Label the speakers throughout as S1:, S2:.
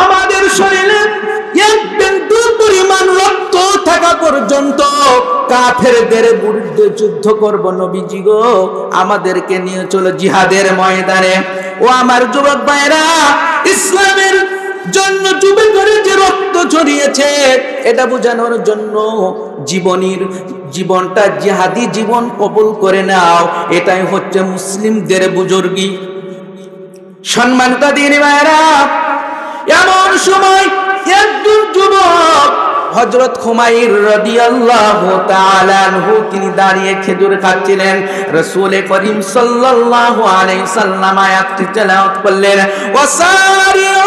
S1: আমাদের শরীরে এক বিন্দু পরিমাণ রক্ত থাকা পর্যন্ত কাফেরদের বিরুদ্ধে যুদ্ধ করব নবীজি গো, আমাদেরকে নিয়ে চলো জিহাদের ময়দানে। ও আমার যুবক ভাইরা, ইসলামের জন্য যুবে করে যে রক্ত ঝরিয়েছে এটা বোঝানোর জন্য জীবনটা জিহাদি জীবন কবুল করে নাও, এটাই হচ্ছে মুসলিমদের বুজুর্গি। সম্মানিত দিনী ভাইরা, এমন সময় একজন যুবক হযরত খুমাইর রাদিয়াল্লাহু তাআলা আনহু তিনি দাঁড়িয়ে খেজুর খাচ্ছিলেন। রাসূল করিম সাল্লাল্লাহু আলাইহি সাল্লাম আয়াতটি তেলাওয়াত করলেন, ওয়াসারিউ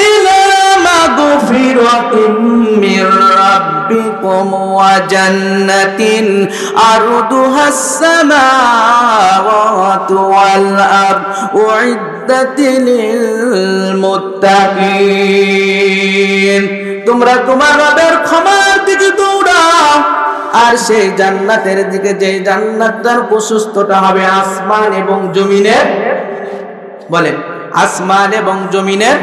S1: ইলা মাগফিরাতিন মির রাব্বিকুম ওয়া জান্নাতিন আরদুহাস সামাওয়াতু ওয়াল আরদ উইদ্দাত লিল মুত্তাকিন। তোমরা তোমার রবের ক্ষমার দিকে দৌড়াও, আর সেই জান্নাতের দিকে, যে জান্নাতটার প্রশস্ততা হবে আসমান এবং জমিনের, বলেন আসমান এবং জমিনের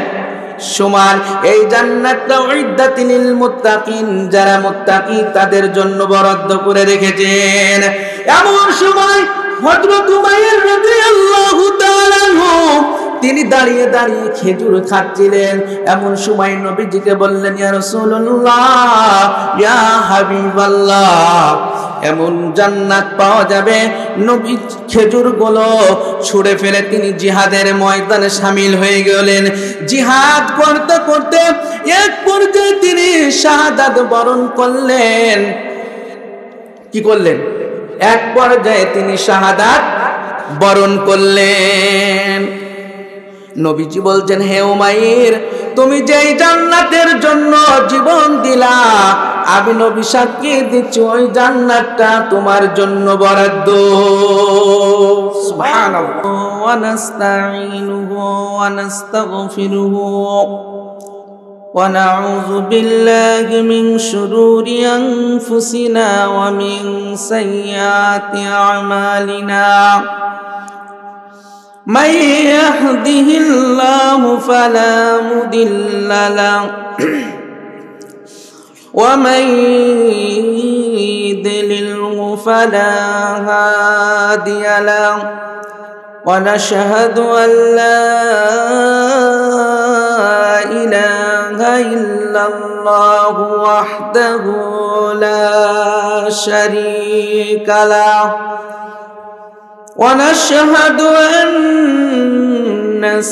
S1: সমান। এই জান্নাতটা উইদ্দাতিল লিল মুত্তাকিন, যারা মুত্তাকি তাদের জন্য বরাদ্দ করে রেখেছেন। এমন সময় হযরত উমাইর রাদিয়াল্লাহু তাআলা আনহু তিনি দাঁড়িয়ে দাঁড়িয়ে খেজুর খাচ্ছিলেন। এমন সময় নবীজিকে বললেন, ইয়া রাসূলুল্লাহ, ইয়া হাবিবাল্লাহ, এমন জান্নাত পাওয়া যাবে। নবী খেজুরগুলো ছুঁড়ে ফেলে তিনি জিহাদের ময়দানে শামিল হয়ে গেলেন। জিহাদ করতে করতে এক পর্যায়ে তিনি শাহাদাত বরণ করলেন। কি করলেন? এক পর্যায়ে তিনি শাহাদাত বরণ করলেন। নবীজি বলছেন, হে উমাইর, তুমি যেই জান্নাতের জন্য জীবন দিলা, আমি নবী সাক্ষী দিচ্ছি ওই জান্নাতটা তোমার জন্য বরাদ্দ। সুবহানাল্লাহ। ওয়া নাস্তাঈনুহু ওয়া নাস্তাগফিরুহু ওয়া নাউযু বিল্লাহি মিন শুরুরি আনফুসিনা ওয়া মিন সাইয়্যাতি আমালিনা। من يهده الله فلا مضل له ومن يضلله فلا هادي له ونشهد أن لا إله إلا الله وحده لا شريك له ونشهد أن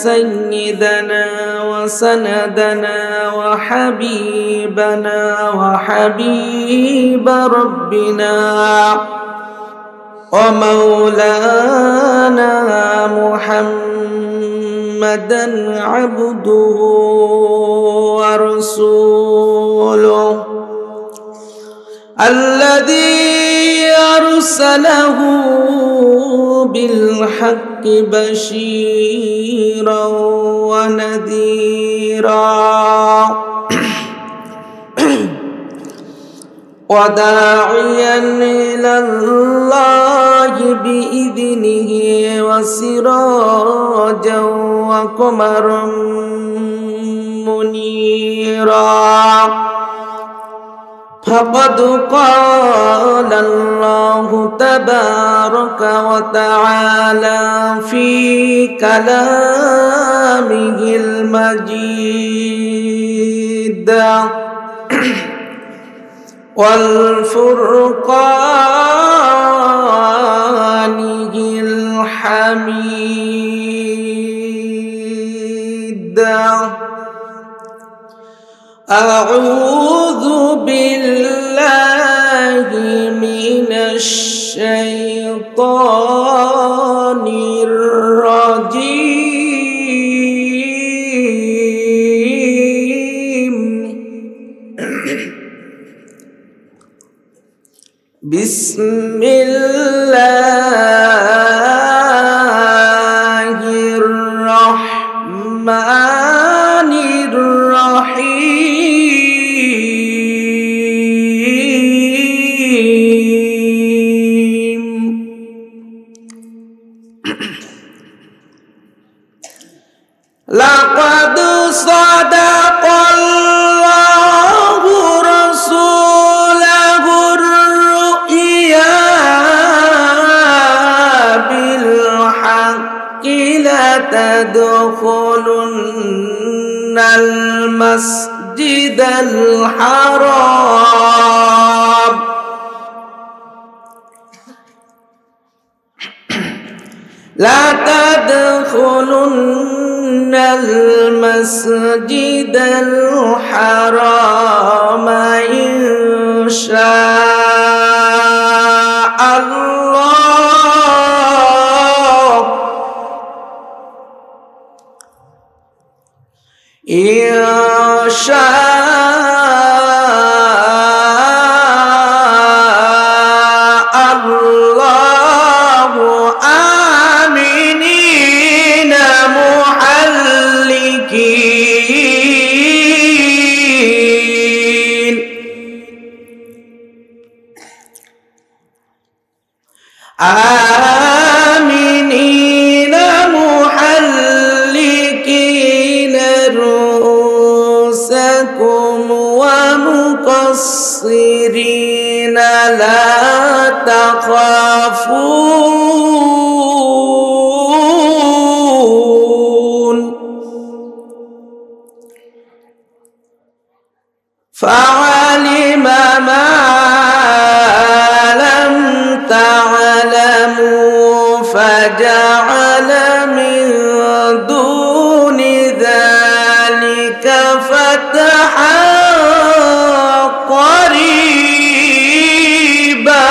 S1: سيدنا وسندنا وحبيبنا وحبيب ربنا ومولانا محمدا عبده ورسوله الذي أرسله بالحق بشيرا ونذيرا وداعيا إلى الله بإذنه وسراجا وقمرا منيرا فقد قال الله تبارك وتعالى في كلامه المجيد والفرقان الحميد. أعوذ بالله من الشيطان الرجيم. بسم الله الرحمن الرحيم. لقد صدق المسجد الحرام لا تدخلن المسجد الحرام إن شاء الله إن شاء الله آمنين محلقين آمنين محلقين رؤوسكم ومقصرين لا تخافون فعلم ما لم تعلموا فجعل من دون ذلك فتحا قريبا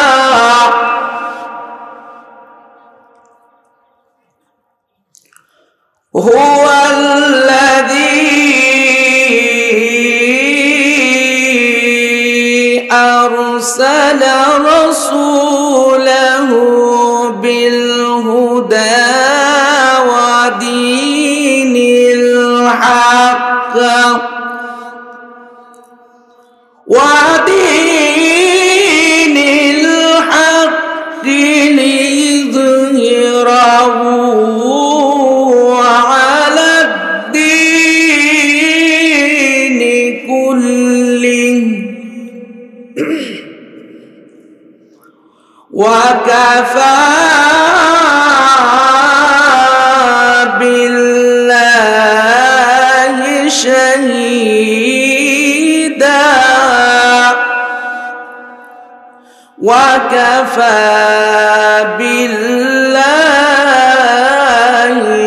S1: هو الذي أرسل رسوله بالهدى ودين الحق ليظهره على الدين كله وكفى بالله شهيدا وكفى بالله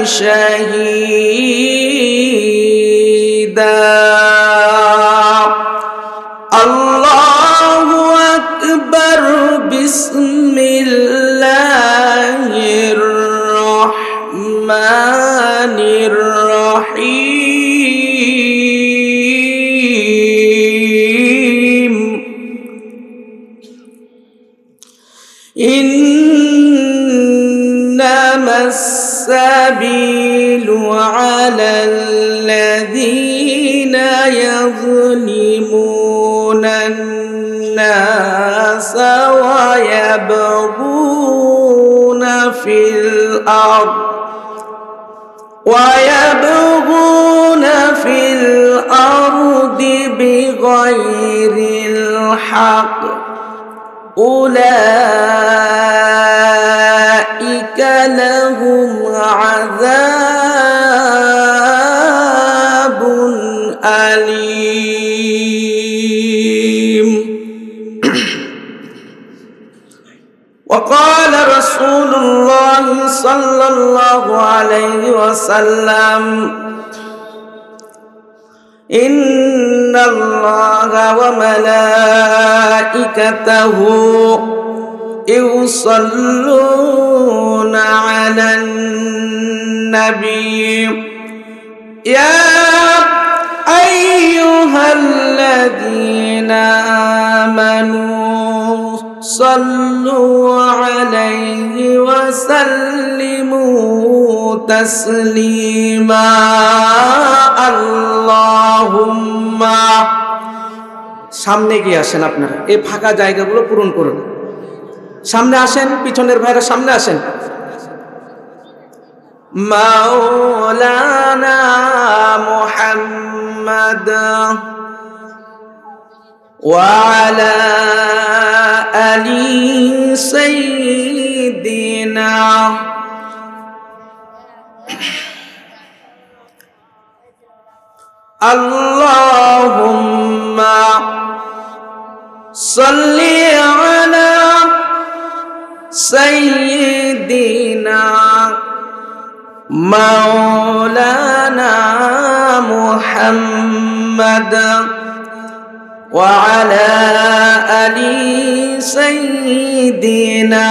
S1: شهيدا الله أكبر بسم الله الرحمن الرحيم إنما السبيل على الذين يظلمون الناس ويبغون في الأرض بغير الحق أولئك لهم عذاب أليم وقال رسول الله صلى الله عليه وسلم إن الله وملائكته يصلون على النبي يا أيها الذين آمنوا صلوا عليه وسلموا تسليما اللهم সামনে গিয়ে আসেন আপনারা এই ফাঁকা জায়গাগুলো পূরণ করুন সামনে আসেন পিছনের ভাইরা সামনে আসেন মাওলানা মুহাম্মদ ওয়া আলা আলি সাইয়্যিদিনা আল্লাহুম্মা সাল্লি আলা সাইয়্যিদিনা মাওলানা মুহাম্মাদ ওয়া আলা আলি সাইয়্যিদিনা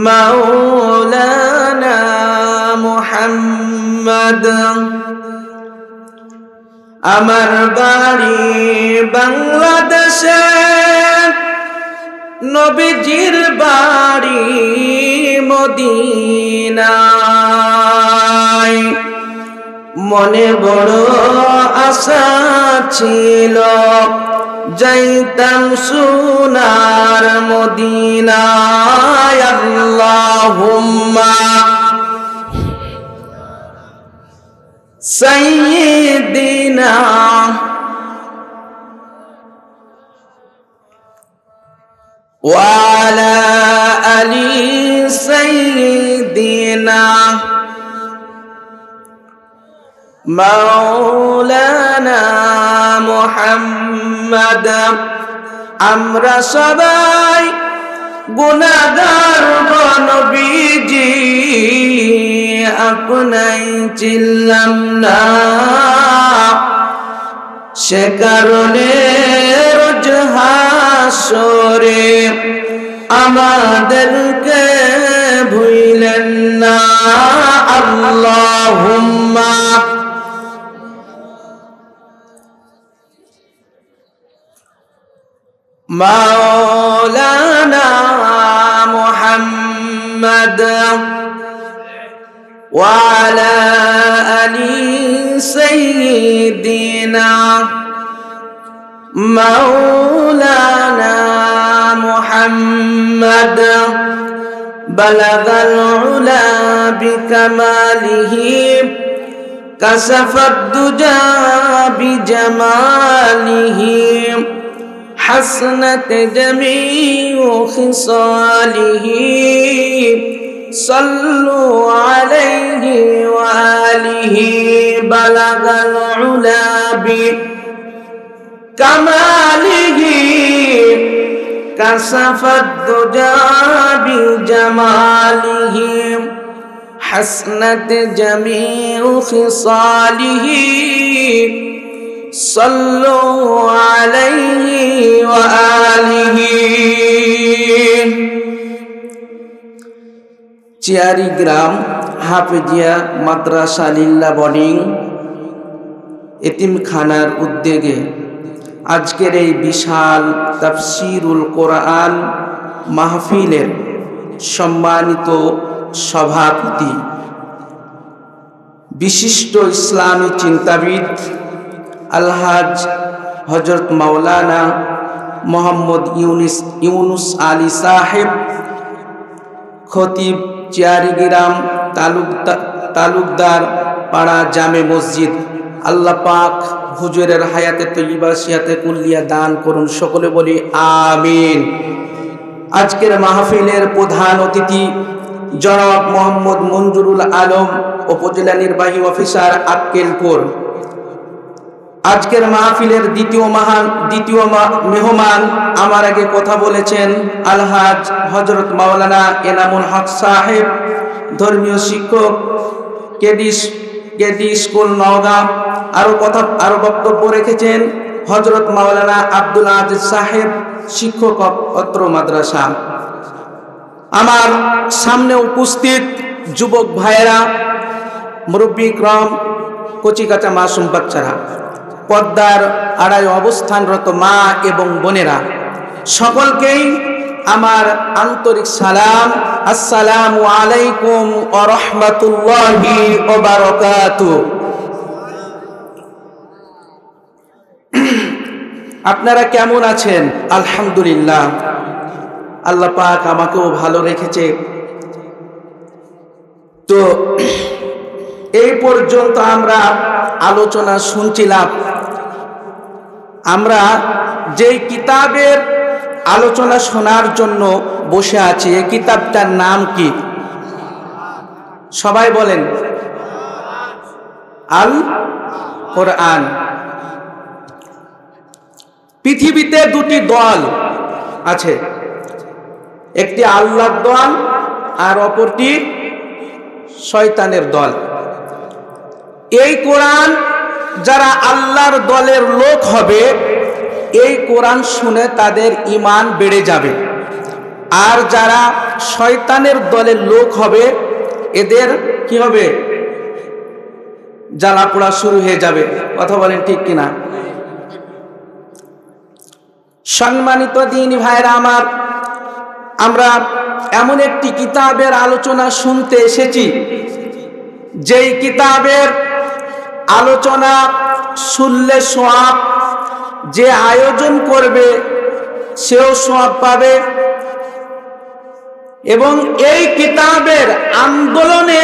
S1: মাওলানা মুহাম্মাদ। আমার বাড়ি বাংলাদেশে, নবীজির বাড়ি মদিনায়। মনে বড় আশা ছিল যাইতাম সোনার মদিনায়। আল্লাহুম্মা সাইয়্যিদিনা ওয়া আলা আলি সাইয়্যিদিনা মাওলানা মুহাম্মাদ। আমরা সবাই গুনাহগার নবীজি আপনাই চিনলাম না, সে কারণে রোজ হাসরে আমাদেরকে ভুলেন না। আল্লাহুম্মা মাওলানা মুহাম্মাদ ওয়া আলা আলি সাইয়্যিদিনা মাওলানা মুহাম্মাদ। বালাগাল উলা বিকামালিহি কাশাফাদ দুজা বিজামালিহি حسنت جميع خصاله صلوا عليه وآله بلغ العلا بكماله كشف الدجى بجماله حسنت جميع خصاله সাল্লু আলাইহি ওয়া আলিহি। চিয়ারি গ্রাম হাফেজিয়া মাদ্রাসা লিল্লা বোর্ডিং এতিমখানার উদ্যোগে আজকের এই বিশাল তাফসীরুল কোরআন মাহফিলের সম্মানিত সভাপতি, বিশিষ্ট ইসলামী চিন্তাবিদ আলহাজ হযরত মাওলানা মোহাম্মদ ইউনুস আলী সাহেব, খতিব চিয়ারিগ্রাম তালুকদার পাড়া জামে মসজিদ, আল্লাহ পাক হুজুরের হায়াতে তৈয়বা সিয়াতে কুল্লিয়া দান করুন, সকলে বলি আমিন। আজকের মাহফিলের প্রধান অতিথি জনাব মোহাম্মদ মঞ্জুরুল আলম, উপজেলা নির্বাহী অফিসার আক্কেলপুর। আজকের মাহফিলের দ্বিতীয় মেহমান আমার আগে কথা বলেছেন আলহাজ হযরত মাওলানা এনামুল হক সাহেব, ধর্মীয় শিক্ষক, কেডি স্কুল নওগাঁ। আরো বক্তব্য রেখেছেন হযরত মাওলানা আব্দুল আজিজ সাহেব, শিক্ষক অত্র মাদ্রাসা। আমার সামনে উপস্থিত যুবক ভাইয়েরা, মুরব্বী ইকরাম, কচিকাচা মাসুম বাচ্চারা, পর্দার আড়ায় অবস্থানরত মা এবং বোনেরা, সকলকেই আমার আন্তরিক সালাম। আসসালামু আলাইকুম ওয়া রাহমাতুল্লাহি ওয়া বারাকাতুহু। আপনারা কেমন আছেন? আলহামদুলিল্লাহ, আল্লাহ পাক আমাকেও ভালো রেখেছে। তো এই পর্যন্ত আমরা আলোচনা শুনছিলাম। আমরা যেই কিতাবের আলোচনা শোনার জন্য বসে আছি, এই কিতাবটার নাম কি? সবাই বলেন। কোরআন। পৃথিবীতে দুটি দল আছে, একটি আল্লাহর দল আর অপরটি শয়তানের দল। এই কোরআন যারা আল্লাহর দলের লোক হবে, এই কোরআন শুনে তাদের ঈমান বেড়ে যাবে। আর যারা শয়তানের দলের লোক হবে, এদের কি হবে? জ্বালা পোড়া শুরু হয়ে যাবে। কথা বলেন ঠিক কিনা? সম্মানিত দ্বীনি ভাইরা আমার, আমরা এমন একটি কিতাবের আলোচনা শুনতে এসেছি, যেই কিতাবের আলোচনা শুনলে সওয়াব, যে আয়োজন করবে সেও সওয়াব পাবে, এবং এই কিতাবের আন্দোলনে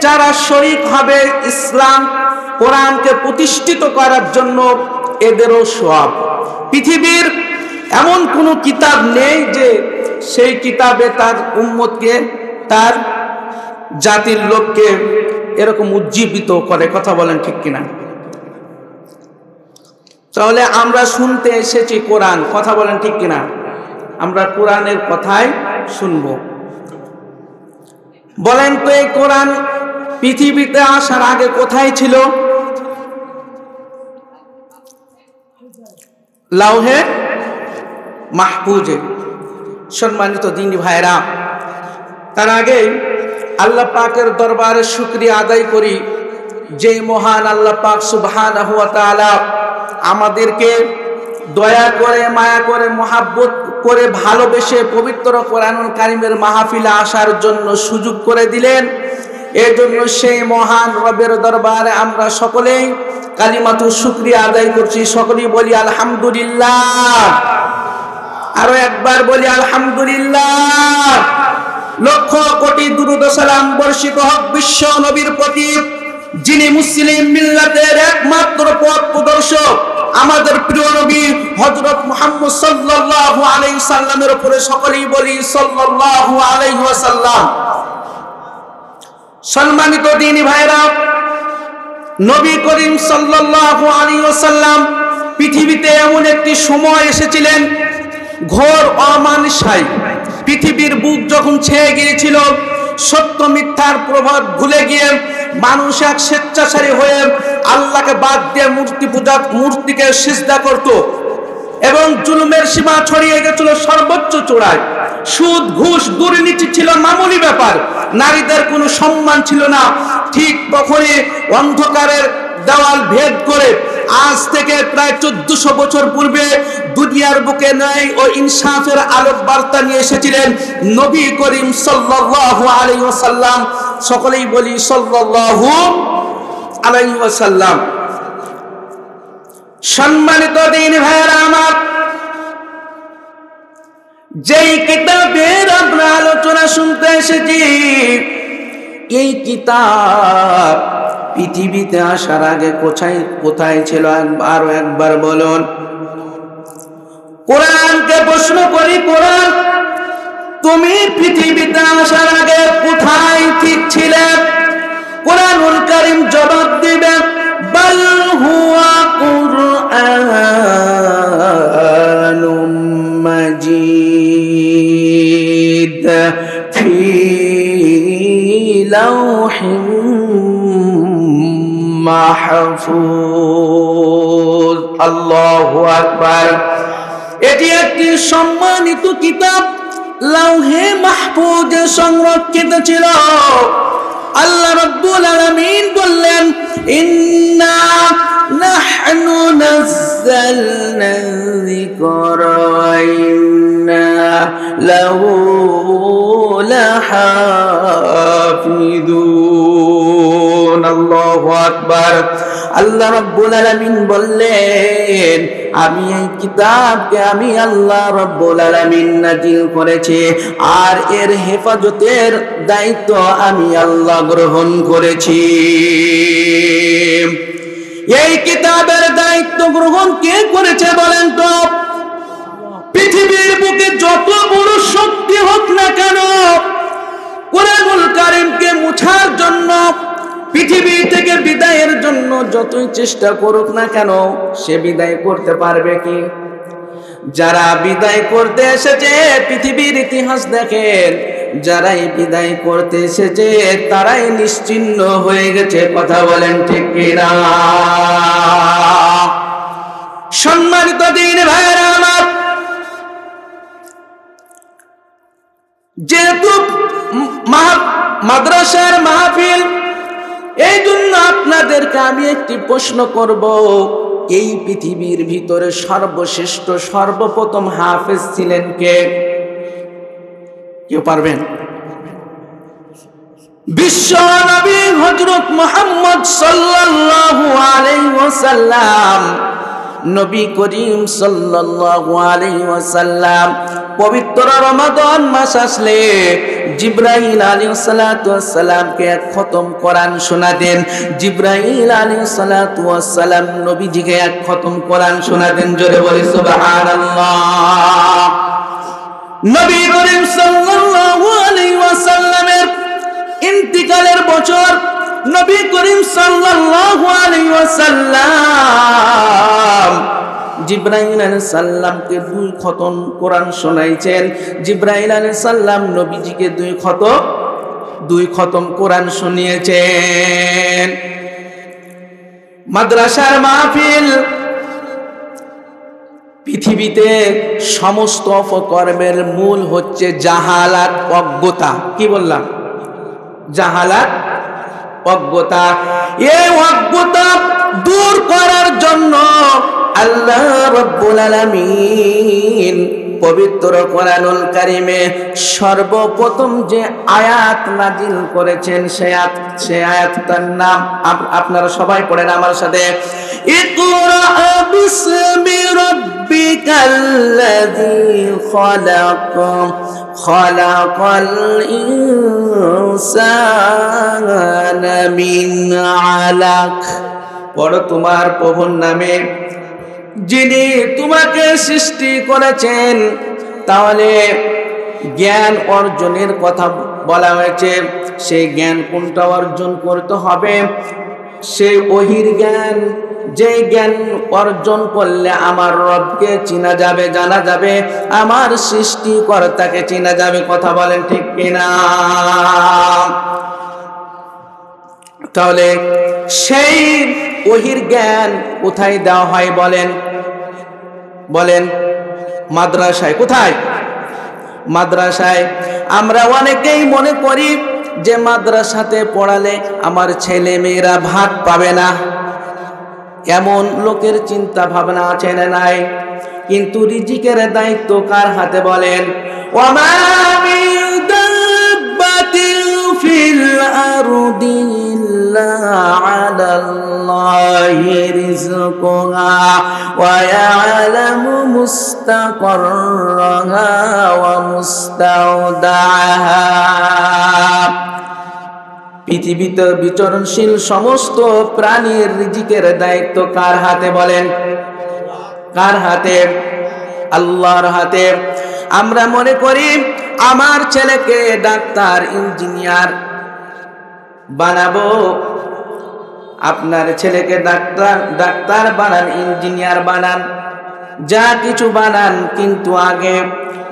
S1: যারা শরীক হবে ইসলাম কোরআনকে প্রতিষ্ঠিত করার জন্য, এদেরও সওয়াব। পৃথিবীর এমন কোনো কিতাব নেই যে সেই কিতাবে তার উম্মতকে, তার জাতির লোককে এরকম উজ্জীবিত করে। কথা বলেন ঠিক কিনা? তাহলে আমরা শুনতে এসেছি কোরআন। কথা বলেন ঠিক কিনা? আমরা কোরআনের কথাই শুনবো। বলেন তো, এই কোরআন পৃথিবীতে আসার আগে কোথায় ছিল? লাউহে মাহফুজে। সম্মানিত দ্বীনি ভাইরা, তার আগে আল্লাহ পাকের দরবারে শুকরিয়া আদায় করি, যে মহান আল্লাহ পাক সুবহানাহু ওয়া তাআলা আমাদেরকে দয়া করে, মায়া করে, মহাব্বত করে, ভালোবেসে পবিত্র কোরআনুল কারীমের মাহফিলে আসার জন্য সুযোগ করে দিলেন। এর জন্য সেই মহান রবের দরবারে আমরা সকলেই কালিমাতু শুকরিয়া আদায় করছি। সকলেই বলি আলহামদুলিল্লাহ। আরো একবার বলি আলহামদুলিল্লাহ। লক্ষ কোটি দুরূদ ও সালাম বর্ষিত হোক বিশ্ব নবীর প্রতি, যিনি মুসলিম মিল্লাতের একমাত্র পথ প্রদর্শক, আমাদের প্রিয় নবী হযরত মুহাম্মদ সাল্লাল্লাহু আলাইহি সাল্লামের উপরে সকলেই বলি সাল্লাল্লাহু আলাইহি ওয়াসাল্লাম। সম্মানিত দ্বীনি ভাইরা, নবী করিম সাল্লাল্লাহু আলাইহি ওয়াসাল্লাম পৃথিবীতে এমন একটি সময় এসেছিলেন, ঘোর অমানুষাই পৃথিবীর বুক যখন ছেয়ে গিয়েছিল, সত্য মিথ্যার প্রভাব ভুলে গিয়ে মানুষ এক স্বেচ্ছাচারী হয়ে আল্লাহকে বাদ দিয়ে মূর্তিকে সিজদা করত, এবং জুলুমের সীমা ছড়িয়ে গেছিল সর্বোচ্চ চূড়ায়। সুদ, ঘুষ, দুর্নীতি ছিল মামুলি ব্যাপার, নারীদের কোনো সম্মান ছিল না। ঠিক তখনই অন্ধকারের দেওয়াল ভেদ করে আজ থেকে প্রায় 1400 বছর পূর্বে দুনিয়ার বুকে ন্যায় ও ইনসাফের আলোক বার্তা নিয়ে এসেছিলেন নবী করিম সাল্লাল্লাহু আলাইহি ওয়াসাল্লাম। সকলেই বলি সাল্লাল্লাহু আলাইহি ওয়াসাল্লাম। সম্মানিত দ্বীনি ভাইরা আমার, যেই কিতাবের আমরা আলোচনা শুনতে এসেছি, এই কিতাব পৃথিবীতে আসার আগে কোথায় ছিল? আরো একবার বলুন। কোরআনকে প্রশ্ন করি, কোরআন তুমি পৃথিবীতে আসার আগে কোথায় ঠিক ছিলে? কোরআনুল কারীম জবাব দিবে, বাল হুয়া কুরআনুম মাজিদ ফি লাউহিন মাহফুজ। আল্লাহু আকবার। এটি একটি সম্মানিত কিতাব, লাউহে মাহফুজে সংরক্ষিত ছিল। আল্লাহ রাব্বুল আলামিন বললেন, ইন্না নাহনু নাযালনা যিকরা ওয়া ইন্না লাহু লাহাফিজুন। আল্লাহু আকবার। আল্লাহ রাব্বুল আলামিন বললেন, আমি এই কিতাবকে আমি আল্লাহ রাব্বুল আলামিন নাজিল করেছি, আর এর হেফাজতের দায়িত্ব আমি আল্লাহ গ্রহণ করেছি। এই কিতাবের দায়িত্ব গ্রহণ কে করেছে বলেন তো? পৃথিবীর বুকে যত বড় শক্তি হোক না কেন, কোরআনুল কারীমকে মুছার জন্য, পৃথিবী থেকে বিদায়ের জন্য যতই চেষ্টা করুক না কেন সে বিদায় করতে পারবে কি? যারা বিদায় করতে এসেছে পৃথিবীর ইতিহাস দেখেন, যারাই বিদায় করতে এসেছে তারাই নিশ্চিহ্ন হয়ে গেছে। কথা বলেন ঠিক কিনা? সম্মানিত দিন ভাইরা আমার, যেহেতু মাদ্রাসার মাহফিল, এই জন্য আপনাদেরকে আমি একটি প্রশ্ন করব। এই পৃথিবীর ভিতরে সর্বশ্রেষ্ঠ সর্বপ্রথম হাফেজ ছিলেন কে? কেউ পারবেন? বিশ্ব নবী হযরত মুহাম্মদ সাল্লাল্লাহু আলাইহি ওয়াসাল্লাম, নবী করিম সাল্লাল্লাহু আলাইহি ওয়াসাল্লাম পবিত্র রমাদান মাস আসলে জিবরাইল আলাইহিস সালাতু ওয়াস সালামকে এক খতম কোরআন শোনাতেন। জিবরাইল আলাইহিস সালাতু ওয়াস সালাম নবীজিকে এক খতম কোরআন শোনাতেন। জোরে বলি সুবহানাল্লাহ। নবী করিম সাল্লাল্লাহু আলাইহি ওয়াসাল্লামের ইন্তিকালের বছর নবী করিম সাল্লাল্লাহু আলাইহি ওয়াসাল্লাম জিবরাইল আলাইহিস সালামকে 2 খতম কোরআন শোনাইছেন। জিবরাইল আলাইহিস সালাম নবীজিকে 2 খতম কোরআন শুনিয়েছেন। মাদ্রাসার মাহফিল, পৃথিবীতে সমস্ত অপকর্মের মূল হচ্ছে জাহালাত, অজ্ঞতা। কি বললাম? জাহালাত, অজ্ঞতা। এই অজ্ঞতা দূর করার জন্য আল্লাহ রাব্বুল আলামিন পবিত্র কোরআনুল কারীমে সর্বপ্রথম যে আয়াত নাজিল করেছেন সে আয়াতটার নাম আপনারা সবাই পড়েন আমার সাথে। ইকরা বিসমি রাব্বিকাল্লাযী খালাক খালাকাল ইনসানা মিন আলাক। পড়ো তোমার প্রভুর নামে যিনি তোমাকে সৃষ্টি করেছেন। তাহলে জ্ঞান অর্জনের কথা বলা হয়েছে। সেই জ্ঞান কোনটা অর্জন করতে হবে? সেই ওহির জ্ঞান, যে জ্ঞান অর্জন করলে আমার রবকে চেনা যাবে, জানা যাবে, আমার সৃষ্টিকর্তাকে চেনা যাবে। কথা বলেন ঠিক কিনা? তাহলে সেই ওহির জ্ঞান কোথায় দেওয়া হয় বলেন? মাদ্রাসায়। কোথায়? মাদ্রাসায়। আমরা অনেকেই মনে করি যে মাদ্রাসাতে পড়ালে আমার ছেলে মেয়েরা ভাত পাবে না। এমন লোকের চিন্তা ভাবনা আছে না নাই? কিন্তু রিজিকের দায়িত্ব কার হাতে বলেন? ওয়ামা মিন দাব্বাতিন ফিল আরদি ইল্লা আলাল্লাহি রিজকুহা ওয়া ইয়ালামু মুস্তাকাররাহা ওয়া মুস্তাওদাহা। পৃথিবীতে বিচরণশীল সমস্ত প্রাণীর রিজিকের দায়িত্ব কার হাতে বলেন? কার হাতে? আল্লাহর হাতে। আমরা মনে করি আমার ছেলেকে ডাক্তার, ইঞ্জিনিয়ার বানাবো। আপনার ছেলেকে ডাক্তার বানান, ইঞ্জিনিয়ার বানান, যা কিছু বানান, কিন্তু আগে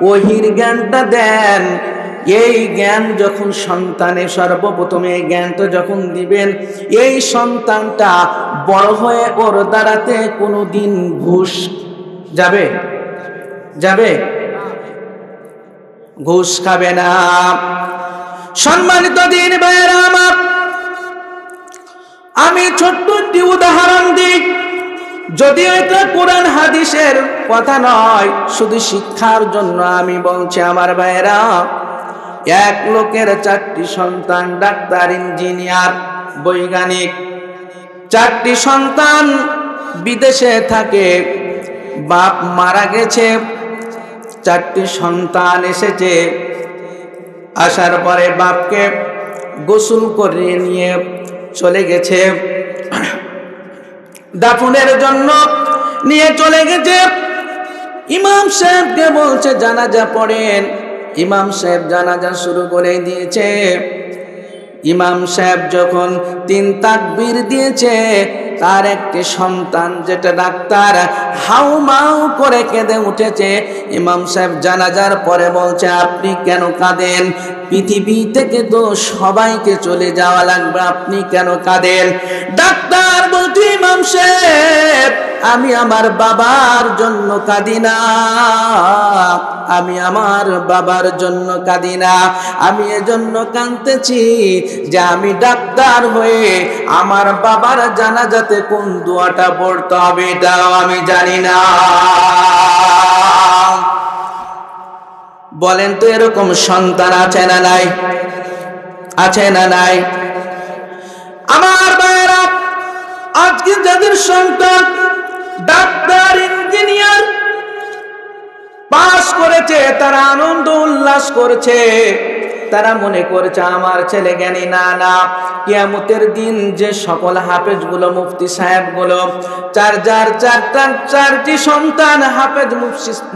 S1: ওহির জ্ঞানটা দেন। এই জ্ঞান যখন সন্তানে সর্বপ্রথম এই জ্ঞানটা যখন দিবেন, এই সন্তানটা বড় হয়ে ওর দ্বারাতে কোনোদিন ঘুষ যাবে? ঘুষ খাবে না। সম্মানিত দিন ভাইরা আমার, আমি ছোট্ট একটি উদাহরণ দিই। যদিও এটা কোরআন হাদিসের কথা নয়, শুধু শিক্ষার জন্য আমি বলছি আমার ভাইরা। এক লোকের 4টি সন্তান, ডাক্তার, ইঞ্জিনিয়ার, বৈজ্ঞানিক। 4টি সন্তান বিদেশে থাকে, বাপ মারা গেছে। 4টি সন্তান এসেছে, আসার পরে বাপকে গোসল করে নিয়ে চলে গেছে, দাফনের জন্য নিয়ে চলে গেছে। ইমাম সাহেবকে বলছে জানাজা পড়েন। ইমাম সাহেব জানাজা শুরু করে দিয়েছে। ইমাম সাহেব যখন 3 তাকবীর দিয়েছে, তার একটি সন্তান যেটা ডাক্তার হাউমাউ করে কেঁদে উঠেছে। ইমাম সাহেব জানাজার পরে বলছে, আপনি কেন কাঁদেন? পৃথিবী থেকে তো সবাইকে চলে যাওয়া লাগবে, আপনি কেন কাঁদেন? ডাক্তার বলছে, ইমাম সাহেব আমি আমার বাবার জন্য কাঁদি না, আমি আমার বাবার জন্য কাঁদি না, আমি এজন্য কাঁদতেছি যে আমি ডাক্তার হয়ে আমার বাবার জানাজাতে কোন দোয়াটা পড়তে হবে এটাও আমি জানি না। বলেন তো এরকম সন্তান আছে না নাই? আছে না নাই? আমার ভাইরা, আজকে যাদের সন্তান ডাক্তার ইঞ্জিনিয়ার পাস করেছে, তারা আনন্দ উল্লাস করছে, তারা মনে করছে আমার ছেলে জ্ঞানী। না না, কিয়ামতের দিন যে সকল হাফেজগুলো, মুফতি সাহেবগুলো, চারটি সন্তান হাফেজ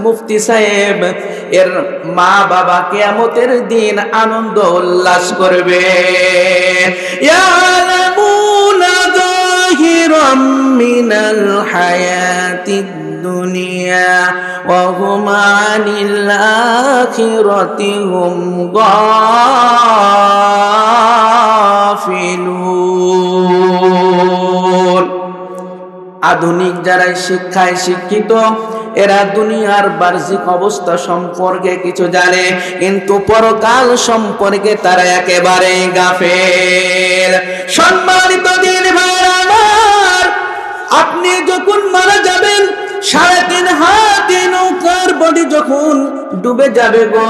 S1: মুফতি সাহেব, এর মা বাবা কিয়ামতের দিন আনন্দ উল্লাস করবে। ইয়ালামুনা যাহিরাম মিনাল হায়াতিদ দুনিয়া ওয়া হুম আনিল আখিরাতি হুম গাফিলুন। আধুনিক যারা শিক্ষায় শিক্ষিত, এরা দুনিয়ার বাহ্যিক অবস্থা সম্পর্কে কিছু জানে, কিন্তু পরকাল সম্পর্কে তারা একেবারে গাফেল। সম্মানিত দিন ভাইরা আমার, আপনি যখন মারা যাবেন, 3.5 হাত নৌকার বডি যখন ডুবে যাবে গো,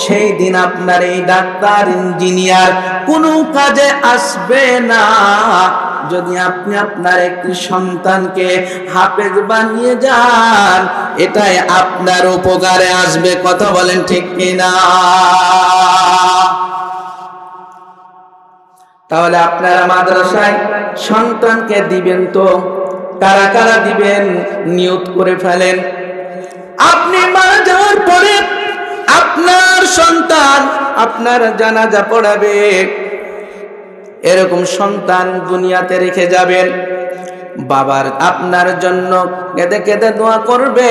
S1: সেই দিন আপনার এই ডাক্তার ইঞ্জিনিয়ার কোনো কাজে আসবে না। যদি আপনি আপনার একটি সন্তানকে হাফেজ বানিয়ে যান, এটাই আপনার উপকারে আসবে। কথা বলেন ঠিক কিনা? তাহলে আপনারা মাদ্রাসায় সন্তানকে দিবেন তো কারা কারা দিবেন? নিয়ত করে ফেলেন। আপনি মারা যাওয়ার পরে আপনার সন্তান আপনার জানাজা পড়াবে, এরকম সন্তান দুনিয়াতে রেখে যাবেন। বাবার আপনার জন্য কেঁদে কেঁদে দোয়া করবে,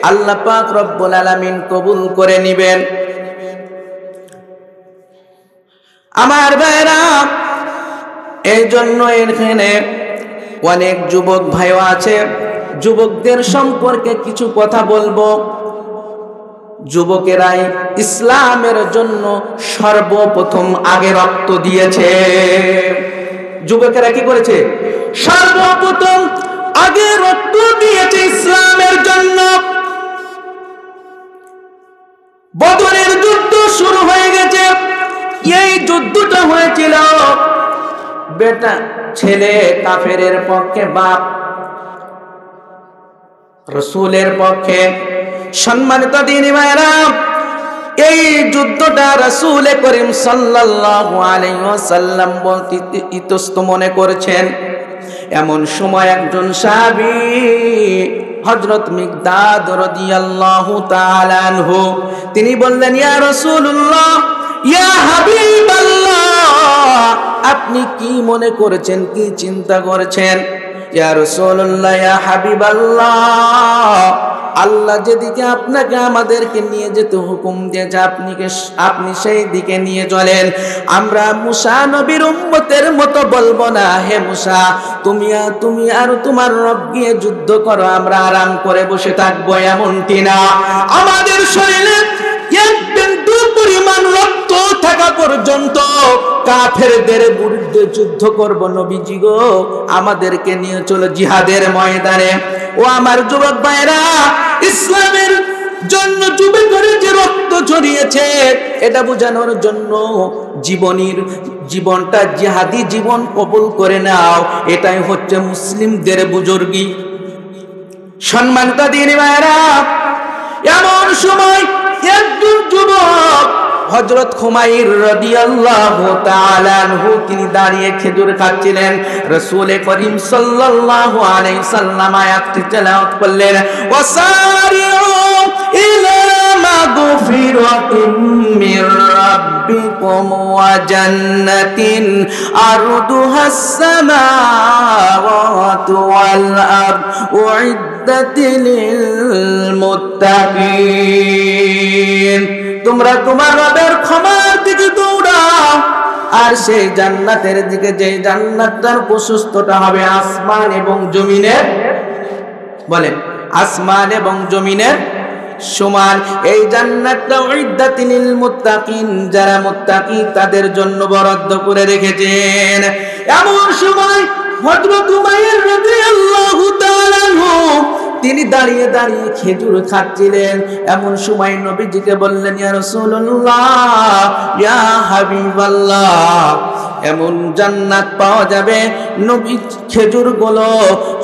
S1: আল্লাহ পাক রব্বুল আলামিন কবুল করে নিবেন। আমার ভাইরা, এই জন্য এখানে অনেক যুবক ভাইও আছে, যুবকদের সম্পর্কে কিছু কথা বলবো। যুবকেরাই ইসলামের জন্য সর্বপ্রথম আগে রক্ত দিয়েছে। যুবকেরা কি করেছে? সর্বপ্রথম আগে রক্ত দিয়েছে ইসলামের জন্য। বদরের যুদ্ধ শুরু হয়ে গেছে। এই যুদ্ধটা হয়েছিল বেটা ছেলে কাফেরের পক্ষে, বাপ রাসূলের পক্ষে। সম্মানিত দিনী ভাইরা, এই যুদ্ধটা রাসূল করিম সাল্লাল্লাহু আলাইহি ওয়াসাল্লাম বলতে ইতস্ত মনে করেছেন। এমন সময় একজন সাহাবী হযরত মিকদাদ রাদিয়াল্লাহু তাআলা আনহু, তিনি বললেন, ইয়া রাসূলুল্লাহ, ইয়া হাবিবাল্লাহ, আপনি কি মনে করেছেন, কি চিন্তা করেছেন? ইয়া রাসূলুল্লাহ, ইয়া হাবিবাল্লাহ, আল্লাহ যেদিকে আপনাকে আমাদেরকে নিয়ে যেতে হুকুম দিয়েছে, আপনি সেই দিকে নিয়ে চলেন। আমরা মুসা নবীর উম্মতের মতো বলবো না, হে মুসা তুমি আর তোমার রব গিয়ে যুদ্ধ করো, আমরা আরাম করে বসে থাকবো, এমনটি না। আমাদের শরীরে এক বিন্দু পরিমাণ রক্ত থাকা পর্যন্ত কাফেরদের বিরুদ্ধে যুদ্ধ করব। নবীজি গো, আমাদেরকে নিয়ে চলো জিহাদের ময়দানে। ও আমার যুবক ভাইরা, ইসলামের জন্য যুবকের যে রক্ত ঝরিয়েছে, এটা বোঝানোর জন্য জীবনটা জিহাদি জীবন কবুল করে নাও, এটাই হচ্ছে মুসলিমদের বুজুর্গি। সম্মানিত দিনী ভাইরা, এমন সময় একজন যুবক হযরত খুমাইর রাদিয়াল্লাহু তাআলা আনহু, তিনি দাঁড়িয়ে খেজুর খাচ্ছিলেন। রাসূল করিম সাল্লাল্লাহু আলাইহি সাল্লাম আয়াতটি তেলাওয়াত করলেন, ওয়াসারিউ ইলা মা মাগফিরাতিম মির রাব্বিকুম ওয়া জান্নাতিন আরদুহাস সামাওয়াতু ওয়াল আরদ উইদ্দাত লিল মুত্তাকিন। তোমরা তোমার রবের ক্ষমার দিকে দৌড়াও, আর সেই জান্নাতের দিকে, যে জান্নাতটার প্রশস্ততা হবে আসমান এবং জমিনের, বলেন আসমান এবং জমিনের সমান। এই জান্নাতটা উইদ্দাত লিল মুত্তাকিন, যারা মুত্তাকি তাদের জন্য বরাদ্দ করে রেখেছেন। এমন সময় হযরত উমাইর রাদিয়াল্লাহু তাআলা আনহু তিনি দাঁড়িয়ে দাঁড়িয়ে খেজুর খাচ্ছিলেন। এমন সময় নবীজিকে বললেন, ইয়া রাসূলুল্লাহ, ইয়া হাবিবাল্লাহ, এমন জান্নাত পাওয়া যাবে। নবী খেজুরগুলো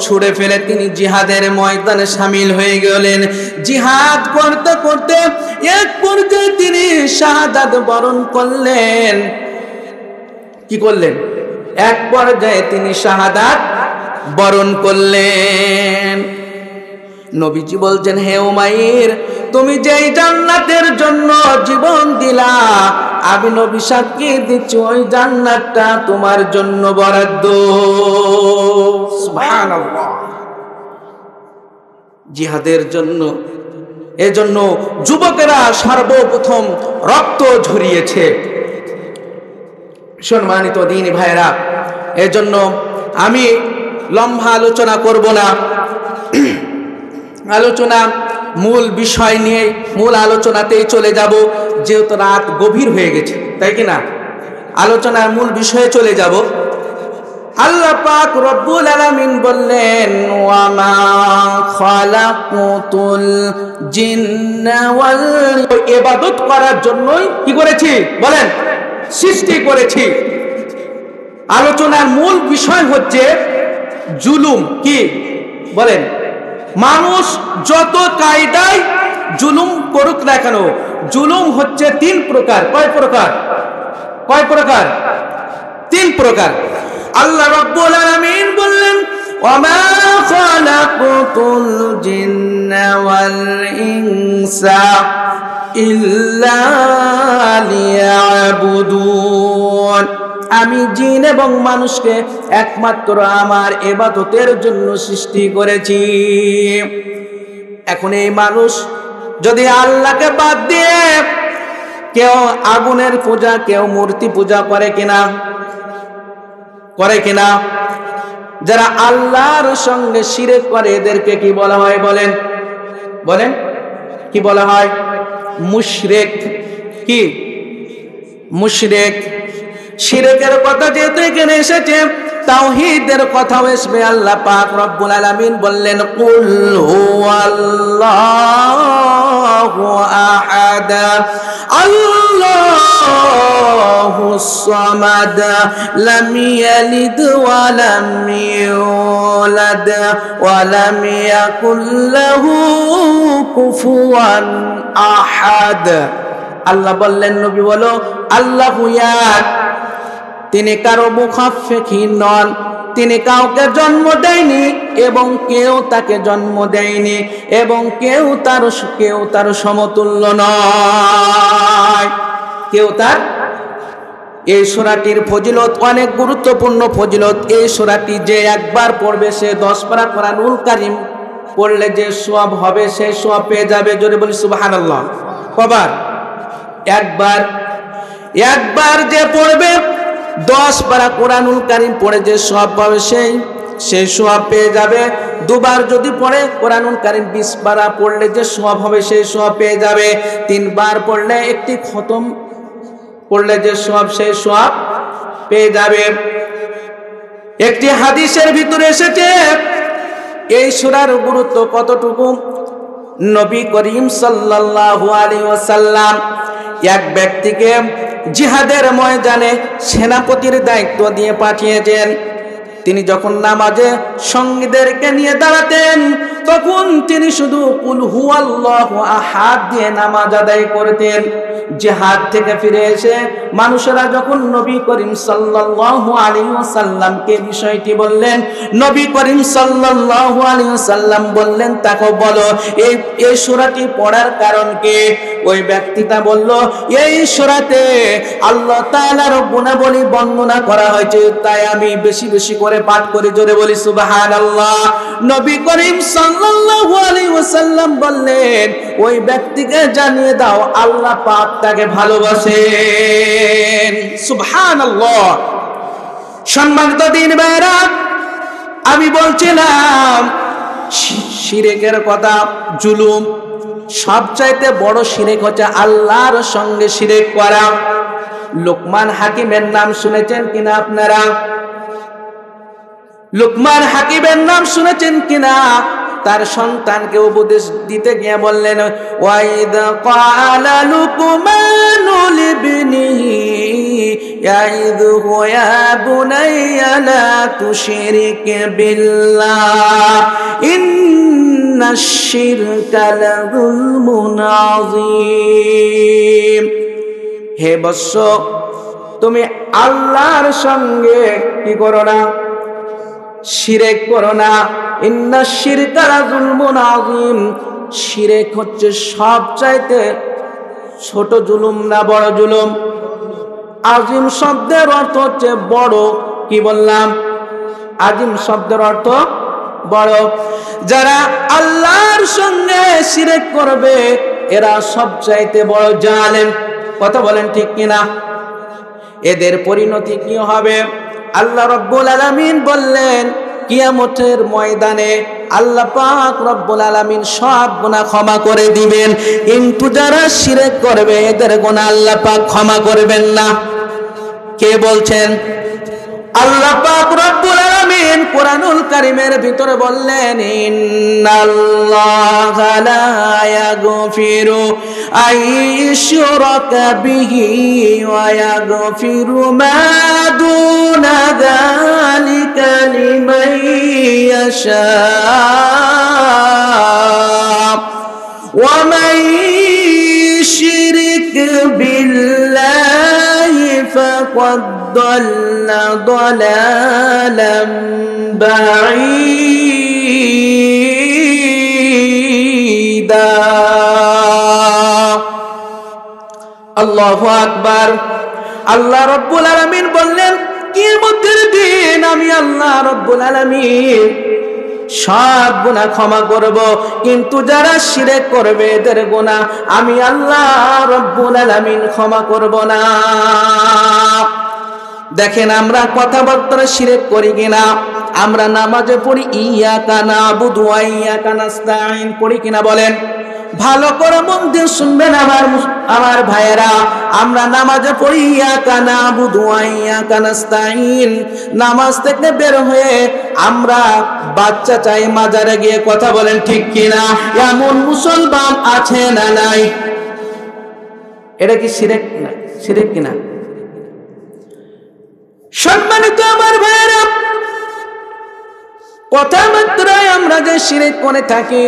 S1: ছুঁড়ে ফেলে তিনি জিহাদের ময়দানে শামিল হয়ে গেলেন। জিহাদ করতে করতে এক পর্যায়ে তিনি শাহাদাত বরণ করলেন। কি করলেন? এক পর্যায়ে তিনি শাহাদাত বরণ করলেন। নবীজি বলছেন, হে উমাইর, তুমি যেই জান্নাতের জন্য জীবন দিলা, আমি নবী সাক্ষী দিচ্ছি ওই জান্নাতটা তোমার জন্য বরাদ্দ। সুবহানাল্লাহ। জিহাদের জন্য, এজন্য যুবকেরা সর্বপ্রথম রক্ত ঝরিয়েছে। সম্মানিত দ্বীনি ভাইরা, এজন্য আমি লম্বা আলোচনা করব না। আলোচনা মূল বিষয় নিয়ে মূল আলোচনাতেই চলে যাব, যেহেতু রাত গভীর হয়ে গেছে, তাই কি না? আলোচনার মূল বিষয়ে চলে যাব। আল্লাহ পাক রব্বুল আলামিন বললেন, ওয়া মা খালাকুতুল জিন্না ওয়াল ইবাদত করার জন্যই কি করেছি? বলেন, সৃষ্টি করেছি। আলোচনার মূল বিষয় হচ্ছে জুলুম। কি বলেন? মানুষ যত কায়দায় জুলুম করুক না কেন, জুলুম হচ্ছে তিন প্রকার। কয় প্রকার? কয় প্রকার? তিন প্রকার। আল্লাহ রাব্বুল আলামিন বললেন, ওয়া মা খালাকুতুল জিন্না ওয়াল ইনসা ইল্লা লিয়াবুদুন, আমি জিন এবং মানুষকে একমাত্র আমার ইবাদতের জন্য সৃষ্টি করেছি। এখন এই মানুষ যদি আল্লাহকে বাদ দিয়ে কেউ আগুনের পূজা, কেউ মূর্তি পূজা করে কিনা? করে কিনা? যারা আল্লাহর সঙ্গে শিরক করে এদেরকে কি বলা হয়? বলেন, বলেন কি বলা হয়? মুশরিক। কি? মুশরিক। শিরকের কথা যেহেতু এখানে এসেছে, তাওহীদের কথাও আসবে। আল্লাহ পাক রব্বুল আলামিন বললেন, কুল হুয়াল্লাহু আহাদ আল্লাহুস সামাদ লাম ইয়ালিদ ওয়া লাম ইউলাদ ওয়া লাম ইয়াকুল লাহু কুফুয়ান আহাদ। আল্লাহ বললেন, নবী বলো, আল্লাহু এক, তিনি কারো মুখাফেকি নন, তিনি কাউকে জন্ম দেয়নি এবং কেউ তাকে জন্ম দেয়নি, এবং কেউ তার সমতুল্য নয়, কেউ তার। এই সূরাটির ফজিলত অনেক গুরুত্বপূর্ণ ফজিলত। এই সূরাটি যে একবার পড়বে সে 10 পারা কোরআনুল কারীম পড়লে যে সওয়াব হবে সেই সওয়াব পেয়ে যাবে। জোরে বলি সুবহানাল্লাহ। কবার? একবার। একবার যে পড়বে 10 পারা কোরআনুল কারীম পড়ে যে সওয়াব পাবে সেই সওয়াব পেয়ে যাবে। দুবার যদি পড়ে কোরআনুল কারীম 20 পারা পড়লে যে সওয়াব হবে সেই সওয়াব পেয়ে যাবে। 3 বার পড়লে একটি খতম পড়লে যে সওয়াব সেই সওয়াব পেয়ে যাবে। একটি হাদিসের ভিতরে এসেছে এই সূরার গুরুত্ব কতটুকু। নবী করিম সাল্লাল্লাহু আলাইহি ওয়াসাল্লাম এক ব্যক্তিকে জিহাদের ময়দানে সেনাপতির দায়িত্ব দিয়ে পাঠিয়েছেন। তিনি যখন নামাজে সঙ্গীদেরকে নিয়ে দাঁড়াতেন তখন তিনি শুধু কুল হুয়াল্লাহু আহাদ দিয়ে নামাজ আদায় করতেন। জিহাদ থেকে ফিরে এসে মানুষেরা যখন নবী করিম সাল্লাল্লাহু আলাইহি ওয়াসাল্লামকে বিষয়টি বললেন, নবী করিম সাল্লাল্লাহু আলাইহি ওয়াসাল্লাম বললেন, তাকে বলো এই সূরাটি পড়ার কারণ কি? ওই ব্যক্তিটা বলল, এই সূরাতে আল্লাহ তাআলার গুণাবলী বর্ণনা করা হয়েছে, তাই আমি বেশি বেশি করে পাঠ করি। জোরে বলি সুবহানাল্লাহ। নবী করিম সাল্লাল্লাহু আলাইহি ওয়াসাল্লাম বললেন, ওই ব্যক্তিকে জানিয়ে দাও আল্লাহ পাক তাকে ভালোবাসেন। সুবহানাল্লাহ। সম্মানিত দিন ভাইরা, আমি বলছিলাম শিরকের কথা, জুলুম সবচাইতে বড় শিরক হচ্ছে আল্লাহর সঙ্গে শিরক করা। লুকমান হাকিমের নাম শুনেছেন কিনা আপনারা? লুকমান হাকিমের নাম শুনেছেন কিনা? তার সন্তানকে উপদেশ দিতে গিয়ে বললেন, ওয়াইদ ক্বালা লুকমানু লিবনিহি ইয়াইযুহু ইয়া বুনাইয়া লা তুশরিক বিল্লাহ ইন্নাশ শিরকা লাযুলমুন আযীম। হে বৎস, তুমি আল্লাহর সঙ্গে কি করো না? শিরক করো না। ইন্নাশ শিরকা লাযুলমুন আযীম। শিরক হচ্ছে সবচাইতে ছোট জুলুম না বড় জুলুম? আযীম শব্দের অর্থ হচ্ছে বড়। কি বললাম? আযীম শব্দের অর্থ বড়। যারা আল্লাহর সঙ্গে শিরক করবে এরা সবচাইতে বড় জালেম। কথা বলেন ঠিক কিনা? এদের পরিণতি কি হবে? আল্লাহ রাব্বুল আলামিন বললেন, কিয়ামতের ময়দানে আল্লাহ পাক রব্বুল আলামিন সব গুনাহ ক্ষমা করে দিবেন, কিন্তু যারা শিরক করবে এদের গুনাহ আল্লাহ পাক ক্ষমা করবেন না। কে বলছেন? আল্লাহ পাক রব্বুল আলামিন কুরআনুল কারীমের ভিতরে বললেন, ইন্নাল্লাহা লা ইয়াগফিরু আইয়ুশরাকা বিহি ওয়া ইয়াগফিরু মা দুনা যালিকা লিমান ইয়াশা ওয়া মান ইউশরিক বিল্লাহি ফাকাদ ضل ضلالا بعيدا। আল্লাহু আকবার। আল্লাহ রাব্বুল আলামিন বললেন, কিয়ামতের দিন আমি আল্লাহ রাব্বুল আলামিন সব গুনাহ ক্ষমা করব, কিন্তু যারা শিরক করবে এদের গুনাহ আমি আল্লাহ রাব্বুল আলামিন ক্ষমা করব না। দেখেন আমরা কথাবার্তা শিরক করি কিনা? আমরা নামাজে পড়ি ইয়াকা নাবুদু ওয়া ইয়াকা নাস্তাইন পড়ি কিনা বলেন? ভালো করে মন দিয়ে শুনবেন আমার ভাইয়েরা, আমরা নামাজে পড়ি ইয়াকা নাবুদু ওয়া ইয়াকা নাস্তাইন। নামাজ থেকে বের হয়ে আমরা বাচ্চা চাই মাজারে গিয়ে। কথা বলেন ঠিক কিনা? এমন মুসলমান আছে না নাই? এটা কি শিরক না? শিরক কিনা? সম্মানিত আমার ভাইয়েরা, কথাবার্তায় আমরা যে শিরক করে থাকি,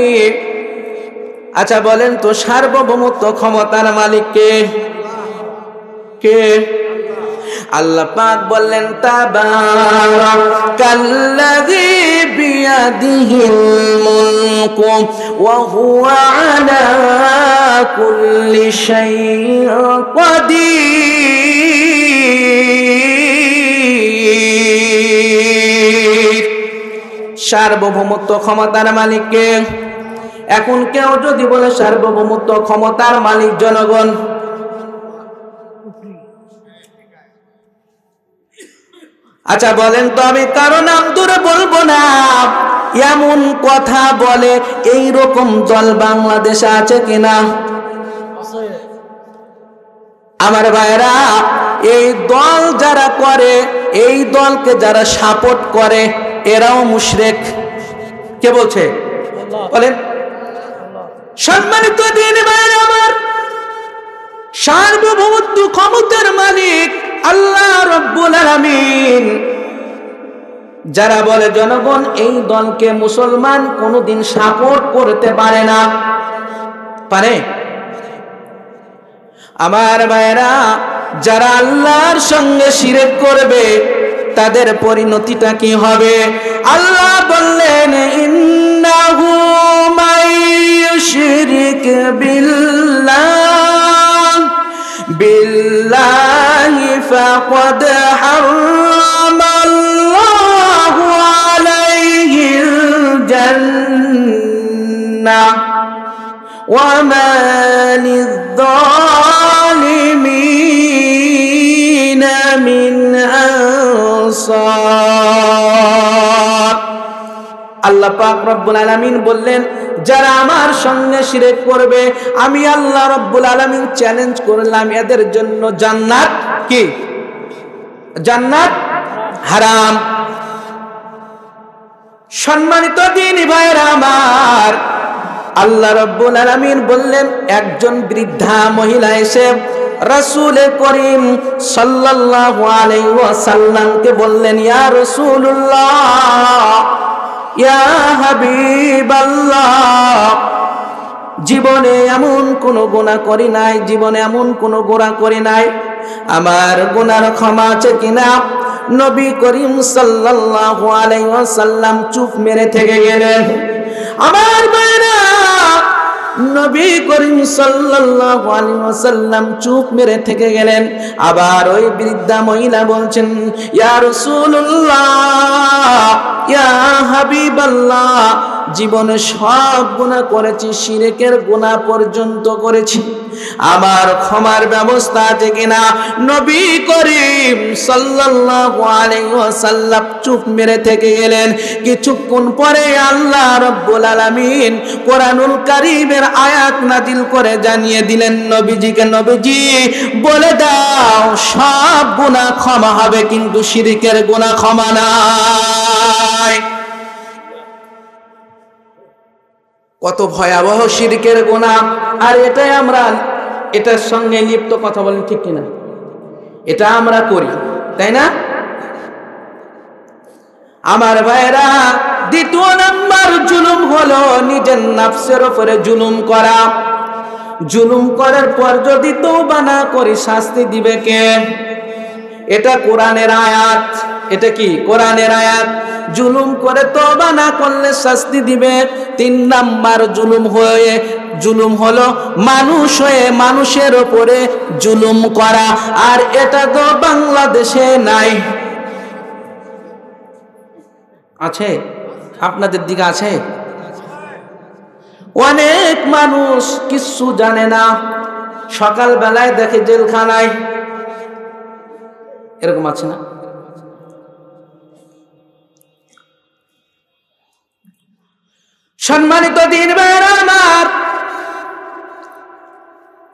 S1: আচ্ছা বলেন তো সার্বভৌমত্ব ক্ষমতার মালিক কে? কে? আল্লাহ পাক বললেন, তাবারাকাল্লাযী বিয়াদিহিল মুলকু ওয়া হুয়া আলা কুল্লি শাইইন কাদির। সার্বভৌমত্ব ক্ষমতার মালিককে। এখন কেউ যদি বলে সার্বভৌমত্ব ক্ষমতার মালিক জনগণ, আচ্ছা বলেন তো আমি কারো নাম ধরে বলবো না, এমন কথা বলে এই রকম দল বাংলাদেশে আছে কিনা? আমার ভাইরা, এই দল যারা করে, এই দলকে যারা সাপোর্ট করে এরাও মুশরিক। কে বলছে? বলেন। সম্মানিত দিনী ভাইরা আমার, সার্বভৌমত্ব ক্ষমতার মালিক আল্লাহ রাব্বুল আলামিন যারা বলে জনগণ এই দলকে মুসলমান কোনোদিন সাপোর্ট করতে পারে না, পারে? আমার ভাইরা, যারা আল্লাহর সঙ্গে শিরক করবে তাদের পরিণতিটা কি হবে? আল্লাহ বললেন, ইন্নাহু মাইয়ুশরিক বিল্লাহি ফাকাদ হারামাল্লাহু আলাইহিল জান্নাহ ওয়া মা লিয-যালিমিনা মিন আনসার। আল্লাহ পাক রব্বুল আলামিন বললেন, যারা আমার সঙ্গে শিরক করবে আমি আল্লাহ রব্বুল আলামিন চ্যালেঞ্জ করলাম এদের জন্য জান্নাত কি? জান্নাত হারাম। সম্মানিত দিনী ভাইরা আমার, আল্লাহ রব্বুল আলামিন বললেন, একজন বৃদ্ধা মহিলা এসে রাসূল করিম সাল্লাল্লাহু আলাইহি ওয়াসাল্লামকে বললেন, ইয়া রাসূলুল্লাহ, ইয়া হাবিবাল্লাহ, জীবনে এমন কোনো গুনাহ করি নাই, জীবনে এমন কোনো গুনাহ করি নাই, আমার গুনার ক্ষমা আছে কিনা? নবী করিম সাল্লাল্লাহু আলাইহি ওয়াসাল্লাম চুপ মেরে থেকে গেলেন। আমার ভাইরা, নবী করিম সাল্লাল্লাহু আলাইহি ওয়াসাল্লাম চুপ মেরে থেকে গেলেন। আবার ওই বৃদ্ধা মহিলা বলছেন, ইয়া রাসূলুল্লাহ, ইয়া হাবিবাল্লাহ, জীবনে সব গুনাহ করেছি, শিরকের গুনাহ পর্যন্ত করেছি, আমার ক্ষমার ব্যবস্থা আছে কিনা? নবী করিম সাল্লাল্লাহু আলাইহি ওয়াসাল্লাম চুপ মেরে থেকে গেলেন। কিছুক্ষণ পরে আল্লাহ রাব্বুল আলামিন কোরআনুল কারীমের আয়াত নাযিল করে জানিয়ে দিলেন নবীজিকে, নবীজি বলে দাও সব গুনাহ ক্ষমা হবে, কিন্তু শিরকের গুনাহ ক্ষমা নাই। কত ভয়াবহ শিরকের গুনাহ! আর এটাই আমরা এটার সঙ্গে লিপ্ত, কথা বলেন ঠিক কিনা? এটা আমরা করি, তাই না? আমার ভাইরা, দ্বিতীয় নাম্বার জুলুম হলো নিজের নফসের উপরে জুলুম করা। জুলুম করার পর যদি তওবা না করি শাস্তি দিবে কে? এটা কোরআনের আয়াত। এটা কি? কোরআনের আয়াত। জুলুম করে তওবা না করলে শাস্তি দিবে। 3 নাম্বার জুলুম হলো মানুষ হয়ে মানুষের উপরে জুলুম করা, আর এটা তো বাংলাদেশে নাই। আছে? আপনাদের দিকে আছে? অনেক মানুষ কিছু জানে না, সকাল বেলায় দেখে জেলখানায়, এরকম আছে না? সম্মানিত দিন ভাইরা আমার,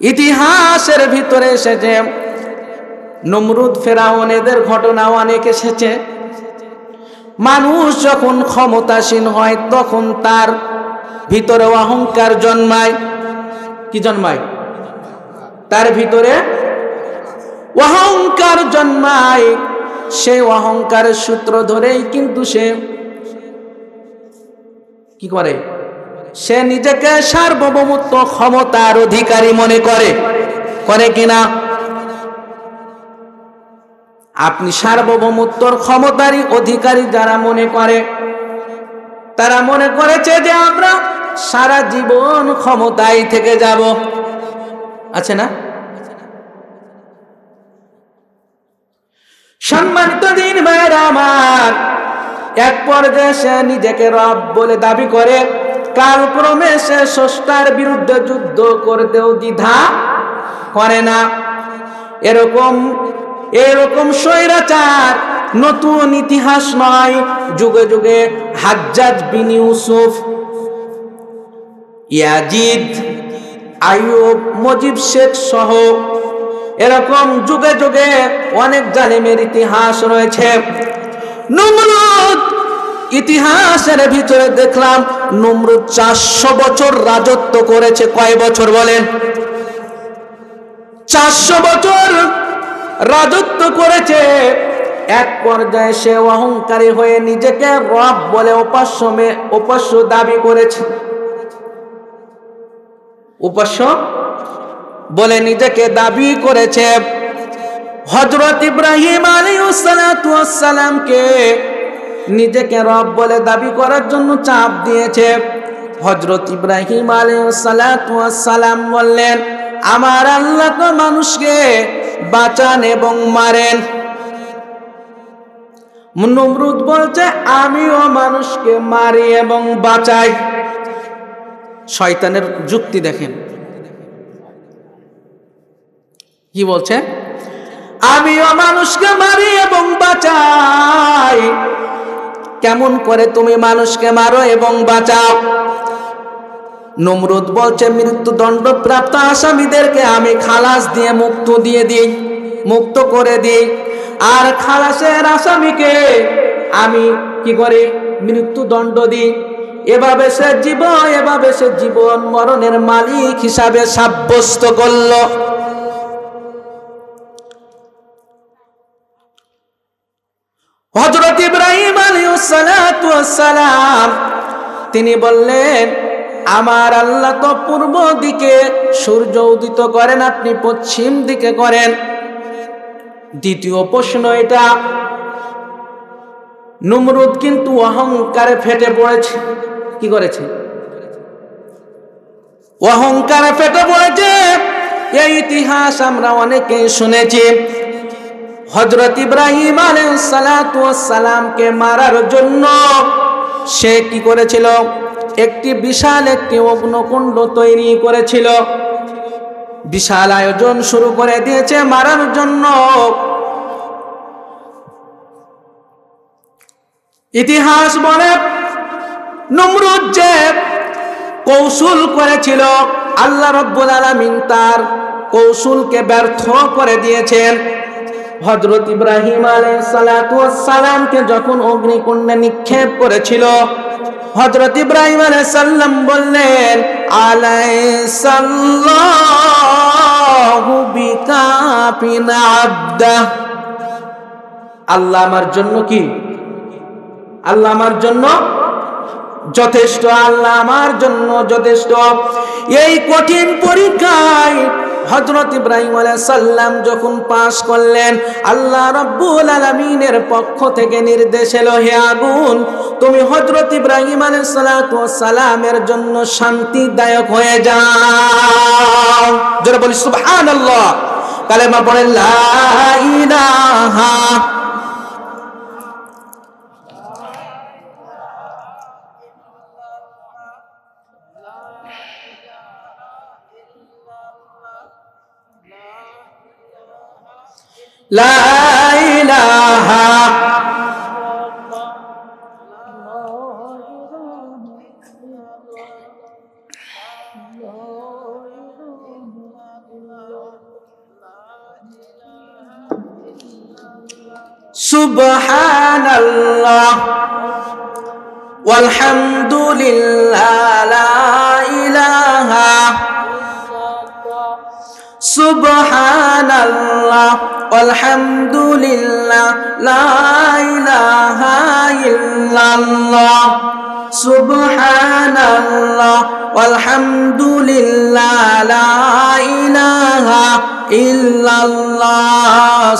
S1: ইতিহাসের ভিতরে এসেছে নমরুদ ফেরাউন এদের ঘটনা অনেক এসেছে। মানুষ যখন ক্ষমতাসীন হয় তখন তার ভিতরে অহংকার জন্মায়। কি জন্মায়? তার ভিতরে অহংকার জন্মায়। সেই অহংকারের সূত্র ধরেই কিন্তু সে কি করে? সে নিজেকে সার্বভৌমত্ব ক্ষমতার অধিকারী মনে করে। করে কিনা? আপনি সার্বভৌমত্বর ক্ষমতারই অধিকারী যারা মনে করে, তারা মনে করেছে যে আমরা সারা জীবন ক্ষমতায় থেকে যাব। আছে না? সম্মানিত দিন ভাইরা আমার, এক পর্যায়ে সে নিজেকে রব বলে দাবি করে, কালক্রমে সে স্রষ্টার বিরুদ্ধে যুদ্ধ করতেও দ্বিধা করে না। এরকম স্বৈরাচার নতুন ইতিহাস নয়। যুগে যুগে হাজ্জাজ বিন ইউসুফ, ইয়াজিদ, আইয়ুব, মুজিব শেখ সহ এরকম যুগে যুগে অনেক জালিমের ইতিহাস রয়েছে। নমরুদ, ইতিহাসের ভিতরে দেখলাম নমরুদ 400 বছর রাজত্ব করেছে। কয় বছর বলেন? 400 বছর রাজত্ব করেছে। এক পর্যায়ে সে অহংকারী হয়ে নিজেকে রব বলে উপাস্য দাবি করেছে। উপাস্য বলে নিজেকে দাবি করেছে। হযরত ইব্রাহিম আলাইহিস সালাতু ওয়াস সালামকে নিজেকে রব বলে দাবি করার জন্য চাপ দিয়েছে। হযরত ইব্রাহিম আলাইহিস সালাতু ওয়াস সালাম বললেন, আমার আল্লাহ তো মানুষকে বাঁচান এবং মারেন। নমরুদ বলছে, আমিও মানুষকে মারি এবং বাঁচাই। শয়তানের যুক্তি দেখেন কি বলছে, আমিও মানুষকে মারি এবং বাঁচাই। কেমন করে তুমি মানুষকে মারো এবং বাঁচাও? নমরুদ বলছে, মৃত্যুদণ্ড প্রাপ্ত আসামিদেরকে আমি খালাস দিয়ে মুক্ত করে দিই, আর খালাসের আসামিকে আমি কি করে মৃত্যুদণ্ড দিই। এভাবে সে জীবন মরণের মালিক হিসাবে সাব্যস্ত করল। হযরত ইব্রাহিম আলাইহিস সালাতু ওয়াস সালাম তিনি বললেন, আমার আল্লাহ তো পূর্ব দিকে সূর্য উদিত করেন, আপনি পশ্চিম দিকে করেন। দ্বিতীয় প্রশ্ন এটা, নমরুদ কিন্তু অহংকারে ফেটে পড়েছে। কি করেছে? অহংকারে ফেটে পড়েছে। এই ইতিহাস আমরা অনেকেই শুনেছি। হযরত ইব্রাহিম আলাইহিস সালাতু ওয়াস সালামকে মারার জন্য সে কি করেছিল? একটি বিশাল অগ্নিকুণ্ড তৈরি করেছিল। বিশাল আয়োজন শুরু করে দিয়েছে মারার জন্য। ইতিহাস বলে, নমরুদ যে কৌশল করেছিল, আল্লাহ রাব্বুল আলামিন তার কৌশলকে ব্যর্থ করে দিয়েছেন। হযরত ইব্রাহিম আলাইহিস সালাতু ওয়াস সালামকে যখন অগ্নিকুণ্ডে নিক্ষেপ করেছিল, হযরত ইব্রাহিম আলাইহিস সালাম বললেন, আলাইসাল্লাহু বিকাফিন আবদা। আল্লাহ আমার জন্য কি? আল্লাহ আমার জন্য যথেষ্ট। আল্লাহ আমার জন্য যথেষ্ট। এই কঠিন পরীক্ষায় হযরত ইব্রাহিম আলাইহিস সালাম যখন পাশ করলেন, আল্লাহ রাব্বুল আলামিনের পক্ষ থেকে নির্দেশ এলো, হে আগুন, তুমি হযরত ইব্রাহিম আলাইহিস সালাতু ওয়াস সালামের জন্য শান্তিদায়ক হয়ে যাও। যারা বলি সুবহানাল্লাহ, কালেমা পড়েন লা ইলাহা লা ইলাহা সুবহানাল্লাহ ওয়ালহামদুলিল্লাহ লা ইলাহা সুবহানাল্লাহ ওয়ালহামদুলিল্লাহ লা ইলাহা ইল্লাল্লাহ সুবহানাল্লাহ ওয়ালহামদুলিল্লাহ লা ইলাহা ইল্লাল্লাহ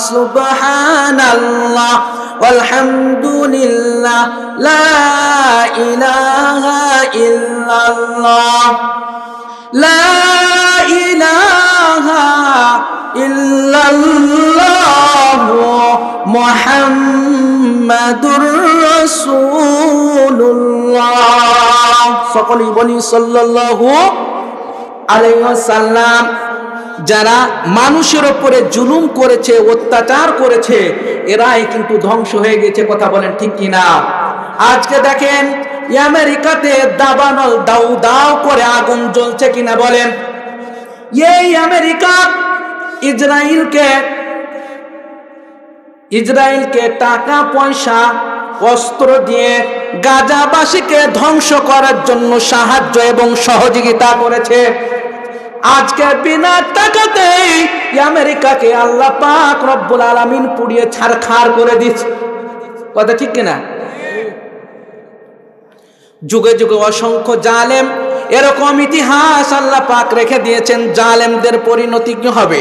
S1: সুবহানাল্লাহ ওয়ালহামদুলিল্লাহ লা ইলাহা ইল্লাল্লাহ লা ইলাহা ইল্লাল্লাহ মুহাম্মাদুর রাসূলুল্লাহ। সকলেই বলি সাল্লাল্লাহু আলাইহি ওয়াসাল্লাম। যারা মানুষের উপরে জুলুম করেছে, অত্যাচার করেছে, এরাই কিন্তু ধ্বংস হয়ে গেছে। কথা বলেন ঠিক কিনা? আজকে দেখেন আমেরিকাতে দাবানল দাউ দাউ করে আগুন জ্বলছে কিনা বলেন। এই আমেরিকা ইসরায়েলকে টাকা পয়সা অস্ত্র দিয়ে গাজাবাসীকে ধ্বংস করার জন্য সাহায্য এবং সহযোগিতা করেছে। আজকে বিনা টাকাতেই আমেরিকাকে আল্লাহ পাক রব্বুল আলামিন পুড়িয়ে ছারখার করে দিচ্ছে। কথা ঠিক কিনা? যুগে যুগে অসংখ্য জালেম, এরকম ইতিহাস আল্লাহ পাক রেখে দিয়েছেন, জালেমদের পরিণতি কি হবে।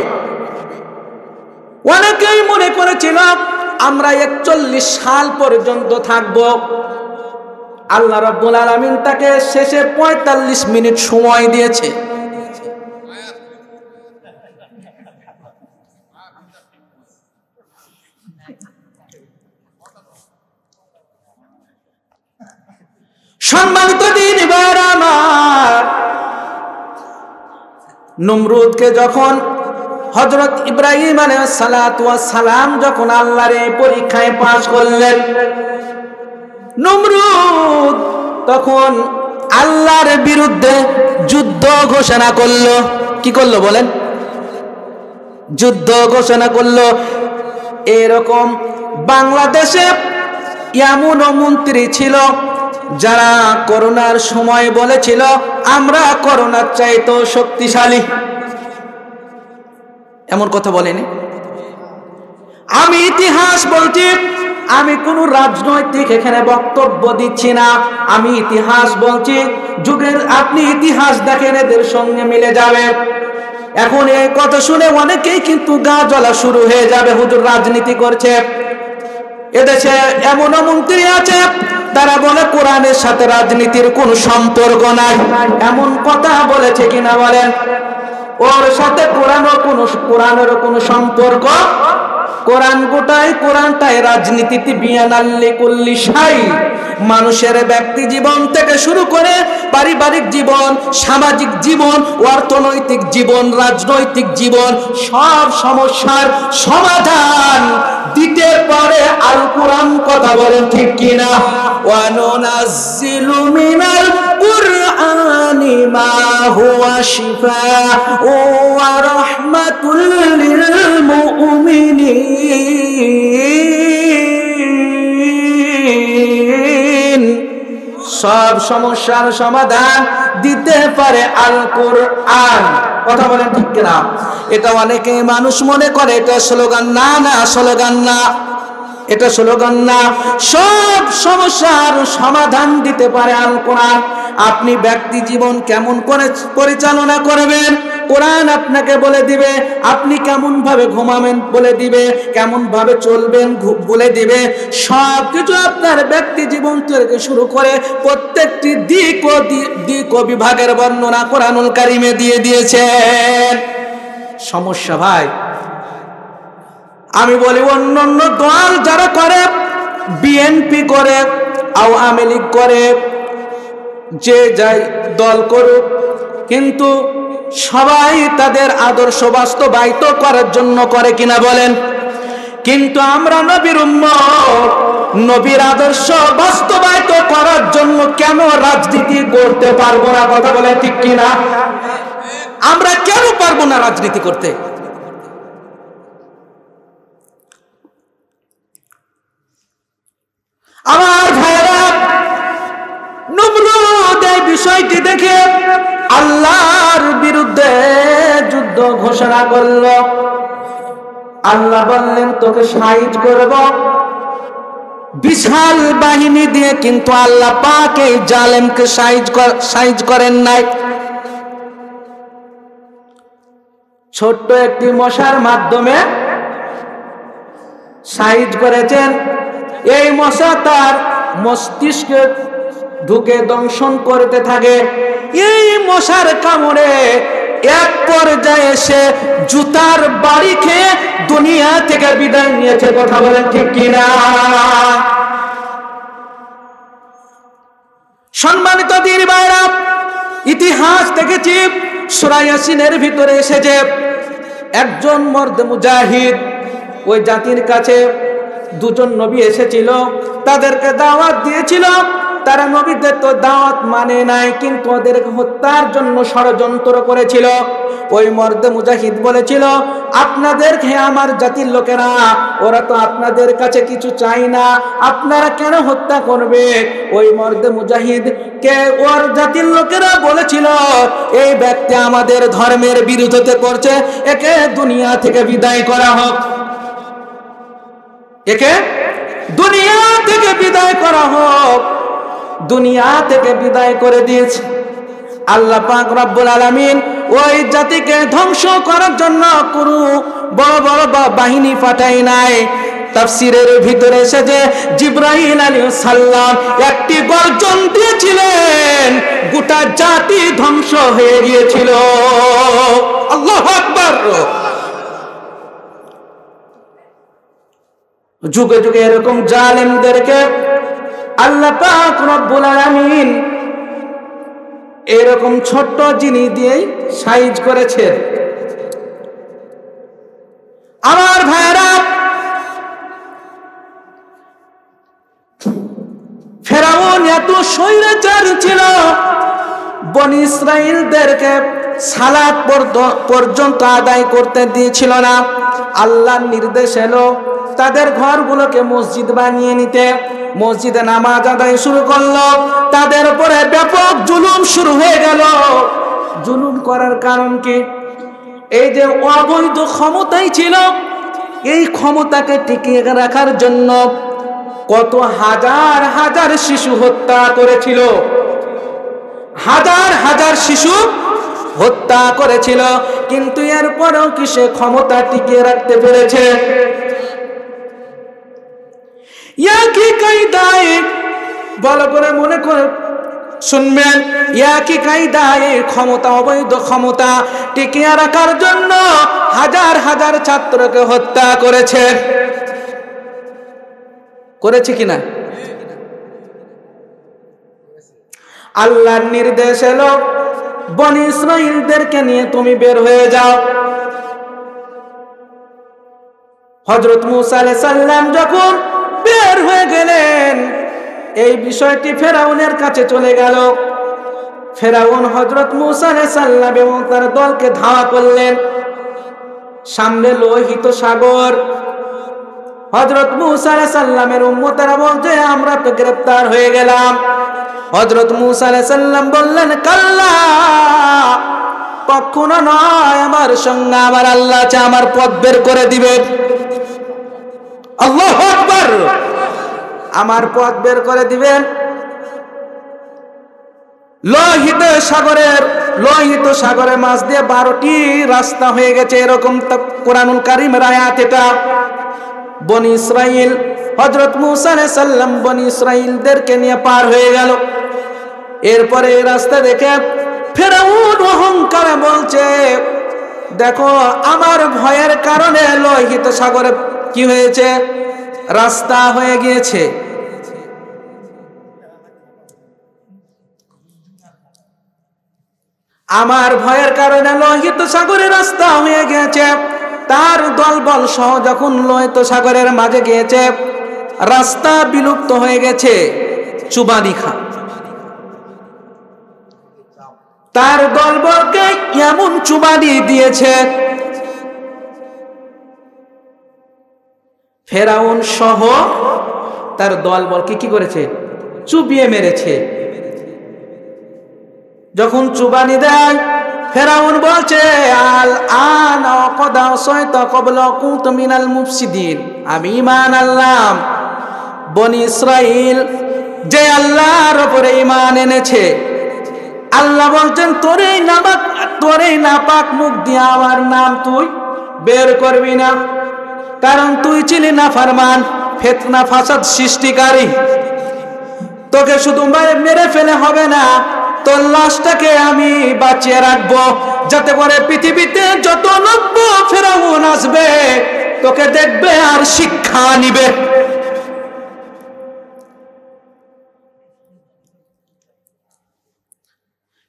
S1: অনেকেই মনে করেছিল আমরা 41 সাল পর্যন্ত থাকব। আল্লাহ রাব্বুল আলামিন তাকে শেষে 45 মিনিট সময় দিয়েছে। সম্মানিত দিনী ভাইরা আমার, নমরুদকে যখন হযরত ইব্রাহিম আলাইহিস সালাতু ওয়াস সালাম যখন আল্লাহর এই পরীক্ষায় পাশ করলেন, নমরুদ তখন আল্লাহর বিরুদ্ধে যুদ্ধ ঘোষণা করলো। কি করলো বলেন? যুদ্ধ ঘোষণা করলো। এরকম বাংলাদেশে এমন মন্ত্রী ছিল যারা করোনার সময় বলেছিল আমরা করোনার চাইতেও শক্তিশালী। এমন কথা বলেনি? আমি ইতিহাস বলছি, আমি কোন রাজনৈতিক এখানে বক্তব্য দিচ্ছি না, আমি ইতিহাস বলছি। যুগের আপনি ইতিহাস দেখেন, এদের সঙ্গে মিলে যাবে। এখন এই কথা শুনে অনেকেই কিন্তু গা জ্বলা শুরু হয়ে যাবে, হুজুর রাজনীতি করছে। এদেশে এমন মন্ত্রী আছে তারা বলে কোরআনের সাথে রাজনীতির কোনো সম্পর্ক নাই। এমন কথা বলেছে কিনা বলেন? ওর সাথে কোরআনেরও কোনো সম্পর্ক। কোরআন কোরআনটাই রাজনীতিতে বিয়ানাল্লি কুল্লি শাই। মানুষের ব্যক্তি জীবন থেকে শুরু করে পারিবারিক জীবন, সামাজিক জীবন, অর্থনৈতিক জীবন, রাজনৈতিক জীবন, সব সমস্যার সমাধান দিতে পারে আল কোরআন। কথা বলেন ঠিক কিনা? ওয়া নুনাজ্জিলু মিনাল কুরআনি মা হুয়া শিফাউ ওয়া রাহমাতুল লিল মুমিনিন। সব সমস্যার সমাধান দিতে পারে আল কোরআন। কথা বলেন ঠিক কিনা? এটা অনেকে মানুষ মনে করে এটা স্লোগান। না না, স্লোগান না, এটা স্লোগান না। সব সমস্যার সমাধান দিতে পারে আল কোরআন। আপনি ব্যক্তি জীবন কেমন করে পরিচালনা করবেন কোরআন আপনাকে বলে দিবে। আপনি কেমন ভাবে ঘুমাবেন বলে দিবে, কেমন ভাবে চলবেন বলে দিবে। সব কিছু আপনার ব্যক্তি জীবন থেকে শুরু করে প্রত্যেকটি দিক ও বিভাগের বর্ণনা কোরআনুল কারিমে দিয়ে দিয়েছেন। সমস্যা ভাই, আমি বলি অন্যান্য দল যারা করে, বিএনপি করে, আওয়ামী লীগ করে, যে যাই দল করুক, কিন্তু সবাই তাদের আদর্শ বাস্তবায়িত করার জন্য করে কিনা বলেন? কিন্তু আমরা নবীর উম্মত, নবীর আদর্শ বাস্তবায়িত করার জন্য কেন রাজনীতি করতে পারবো না? কথা বলেন ঠিক কিনা? আমরা কেন পারবো না রাজনীতি করতে? আমার ভাইরা, নমরুদ এই বিষয়টি দেখে আল্লাহর বিরুদ্ধে যুদ্ধ ঘোষণা করল। আল্লাহ বললেন তোকে শহীদ করব। বিশাল বাহিনী দিয়ে কিন্তু আল্লাহ পাক এই জালেমকে শহীদ করেন নাই। ছোট্ট একটি মশার মাধ্যমে শহীদ করেছেন। এই মশা তার মস্তিষ্কে ঢুকে দংশন করতে থাকে। এই মশার কামড়ে এক পর্যায়ে এসে জুতার বাড়ি খেয়ে দুনিয়া থেকে বিদায় নিয়েছে। কথা বলেন ঠিক কিনা? সম্মানিত দিনী ভাইরা, ইতিহাস দেখেছি সূরা ইয়াসিনের ভিতরে এসেছে একজন মর্দ মুজাহিদ, ওই জাতির কাছে দুজন নবী এসেছিল, তাদেরকে দাওয়াত দিয়েছিল তারা নবীদের তো দাওয়াত মানে নাই, কিন্তু ওদেরকে হত্যার জন্য ষড়যন্ত্র করেছিল। ওই মর্দে মুজাহিদ বলেছিল, আপনাদেরকে আমার জাতির লোকেরা, ওরা তো আপনাদের কাছে কিছু চাই না, আপনারা কেন হত্যা করবে? ওই মর্দে মুজাহিদ কে ওর জাতির লোকেরা বলেছিল, এই ব্যক্তি আমাদের ধর্মের বিরুদ্ধে করছে, একে দুনিয়া থেকে বিদায় করা হোক, একে দুনিয়া থেকে বিদায় করা হোক। দুনিয়া থেকে বিদায় করে দিয়েছে। আল্লাহ পাক রব্বুল আলামিন ওই জাতিকে ধ্বংস করার জন্য কোনো বড় বড় বাহিনী পাঠাই নাই। তাফসীরের ভিতরে এসেছে জিবরাইল আলাইহিস সালাম একটি গর্জন দিয়েছিলেন, গোটা জাতি ধ্বংস হয়ে গিয়েছিল। আল্লাহু আকবার। যুগে যুগে এরকম জালেমদেরকে আল্লাহ পাক রব্বুল আলামিন এরকম ছোট্ট জিনিস দিয়েই সাইজ করেছে। আমার ভাইরা, ফেরাউন এত স্বৈরাচার ছিল, বনি ইসরাইলদেরকে সালাত পর্যন্ত আদায় করতে দিয়েছিল না। আল্লাহর নির্দেশ এলো তাদের ঘরগুলোকে মসজিদ বানিয়ে নিতে। মসজিদে নামাজ আদায় শুরু করলো, তাদের উপরে ব্যাপক জুলুম শুরু হয়ে গেল। জুলুম করার কারণ কি? এই যে অবৈধ ক্ষমতাই ছিল, এই ক্ষমতাকে টিকিয়ে রাখার জন্য কত হাজার হাজার শিশু হত্যা করেছিল, হাজার হাজার শিশু হত্যা করেছিল, কিন্তু এরপরেও কি সে ক্ষমতা টিকিয়ে রাখতে পেরেছে? একই কায়দায়, ভালো করে মনে করে শুনবেন, একই কায়দায় ক্ষমতা, অবৈধ ক্ষমতা টিকিয়ে রাখার জন্য হাজার হাজার ছাত্রকে হত্যা করেছে। করেছে কিনা? আল্লাহর নির্দেশ এলো বনি ইসরাইলদেরকে নিয়ে তুমি বের হয়ে যাও। হযরত মুসা আলাইহিস সালাম যখন বের হয়ে গেলেন, এই বিষয়টি ফেরাউনের কাছে চলে গেল। ফেরাউন হযরত মুসা আলাইহিস সালাম এবং তার দলকে ধাওয়া করলেন। সামনে লোহিত সাগর। হযরত মুসা আলাইহিস সালামের উম্মতেরা বলছে, আমরা তো গ্রেফতার হয়ে গেলাম। হযরত মুসা আলাইহিস সালাম বললেন, কাল্লা, কখনো নয়, আমার সঙ্গে আমার আল্লাহ আছে, আমার পথ বের করে দিবে। আল্লাহু আকবার। আমার পথ বের করে দিবেন। লোহিত সাগরের মাঝ দিয়ে 12টি রাস্তা হয়ে গেছে, এরকম কোরআনুল কারীমের আয়াত। এটা বনি ইসরাইল, হযরত মুসা আলাইহিস সালাম বনি ইসরাইলদেরকে নিয়ে পার হয়ে গেল। এরপরে এই রাস্তা দেখে ফেরাউন অহংকারে বলছে, দেখো আমার ভয়ের কারণে লোহিত সাগরে কি হয়েছে? রাস্তা হয়ে গিয়েছে। আমার ভয়ের কারণে লোহিত সাগরে রাস্তা হয়ে গিয়েছে। তার দলবল সহ যখন লোহিত সাগরের মাঝে গিয়েছে, রাস্তা বিলুপ্ত হয়ে গেছে। চুবানি খা তার দলবলকে এমন চুবানি দিয়েছে, ফেরাউন সহ তার দলবলকে কি করেছে? চুবিয়ে মেরেছে। যখন চুবানি দেয়, ফেরাউন বলছে, আল আনা ক্বাদ আসাইতা ক্বাবলা কুনতা মিনাল মুফসিদিন, আমি ঈমান আনলাম। বনি ইসরাইল যে আল্লাহর উপরে ঈমান এনেছে, আল্লাহ বলছেন, তোরই নাপাক মুখ দিয়ে আমার নাম তুই বের করবি না, কারণ তুই ছিলি নাফরমান, ফিতনা ফাসাদ সৃষ্টিকারী। তোকে শুধু মেরে ফেলে হবে না, তোর লাশটাকে আমি বাঁচিয়ে রাখবো, যাতে করে পৃথিবীতে যত নব্য ফেরাউন আসবে তোকে দেখবে আর শিক্ষা নিবে।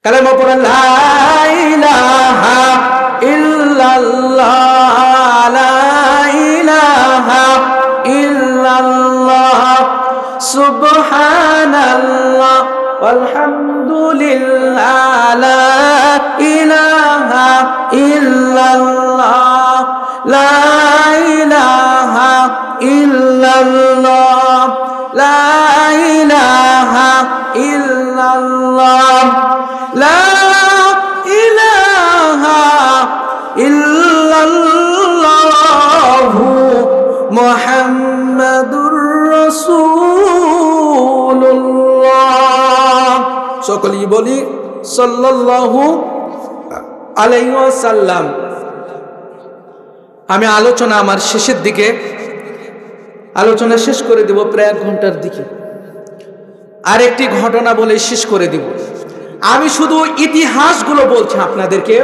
S1: কালেমা পড়েন, লা ইলাহা ইল্লাল্লাহ, লা ইলাহা ইল্লাল্লাহ, সুবহানাল্লাহ, আলহামদুলিল্লাহ লা ইলাহা ইল্লাল্লাহ লা ইলাহা ইল্লাল্লাহ লা ইলাহা ইল্লাল্লাহ লা ইলাহা ইল্লাল্লাহ মুহাম্মাদুর রাসূলুল্লাহ। সকলেই বলি সাল্লাল্লাহু আলাইহি ওয়াসাল্লাম। আমি আলোচনা আমার শেষের দিকে, আলোচনা শেষ করে দেব প্রায় 1 ঘন্টার দিকে। আর একটি ঘটনা বলে শেষ করে দিব। আমি শুধু ইতিহাসগুলো বলছি আপনাদেরকে।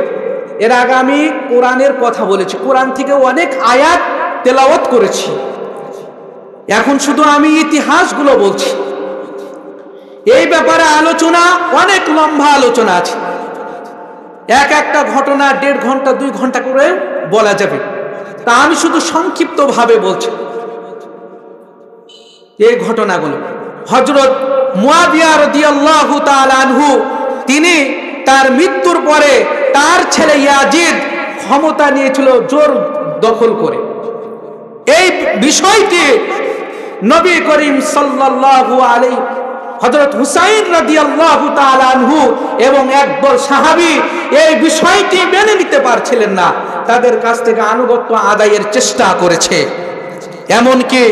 S1: এর আগে আমি কোরআনের কথা বলেছি, কোরআন থেকে অনেক আয়াত তেলাওয়াত করেছি। এখন শুধু আমি ইতিহাসগুলো বলছি। এই ব্যাপারে আলোচনা অনেক লম্বা আলোচনা আছে, একটা ঘটনা 1.5 ঘন্টা 2 ঘন্টা করে বলা যাবে। তা আমি শুধু সংক্ষিপ্ত ভাবে বলছি এই ঘটনাগুলো। হযরত মুয়াবিয়া রাদিয়াল্লাহু তাআলা আনহু, তিনি তার মৃত্যুর পরে তার ছেলে ইয়াজিদ ক্ষমতা নিয়েছিল জোর দখল করে। এই বিষয়টি নবী করিম সাল্লাল্লাহু আলাইহি হযরত হুসাইন রাদিয়াল্লাহু তাআলা আনহু এবং একদল সাহাবী এই বিষয়টি মেনে নিতে পারছিলেন না, তাদের কাছ থেকে আনুগত্য আদায়ের চেষ্টা করেছে। এমনকি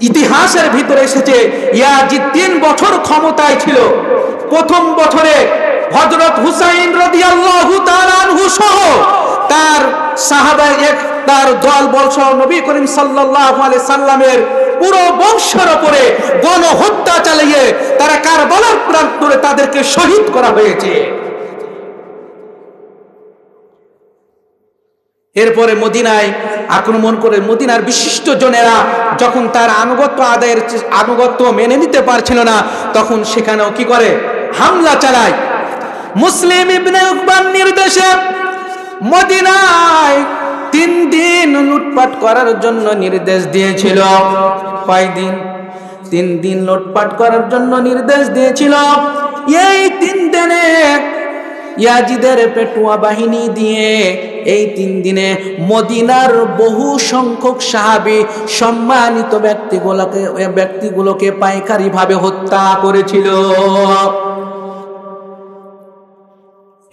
S1: ইতিহাসের ভিতরে এসেছে ইয়াজিদ 3 বছর ক্ষমতায় ছিল। প্রথম বছরে হযরত হুসাইন রাদিয়াল্লাহু তাআলা আনহু সহ তার সাহাবা তার দল বলসহ নবী করিম সাল্লাল্লাহু আলাইহি সাল্লামের পুরো বংশের উপরে গণহত্যা চালিয়ে তারা কারবালার প্রান্তরে তাদেরকে শহীদ করা হয়েছে। এরপরে মদিনায় আক্রমণ করে মদিনার বিশিষ্ট জনেরা যখন তার আনুগত্য মেনে নিতে পারছিল না, তখন সেখানেও কি করে হামলা চালায়। মুসলিম ইবনে উকবার নির্দেশে মদিনায় 3 দিন লুটপাট করার জন্য নির্দেশ দিয়েছিল। কয়দিন? 3 দিন লুটপাট করার জন্য নির্দেশ দিয়েছিল। এই 3 দিনে ইয়াজিদের পেটুয়া বাহিনী দিয়ে এই 3 দিনে মদিনার বহু সংখ্যক সাহাবী সম্মানিত ব্যক্তিগুলোকে পাইকারি ভাবে হত্যা করেছিল।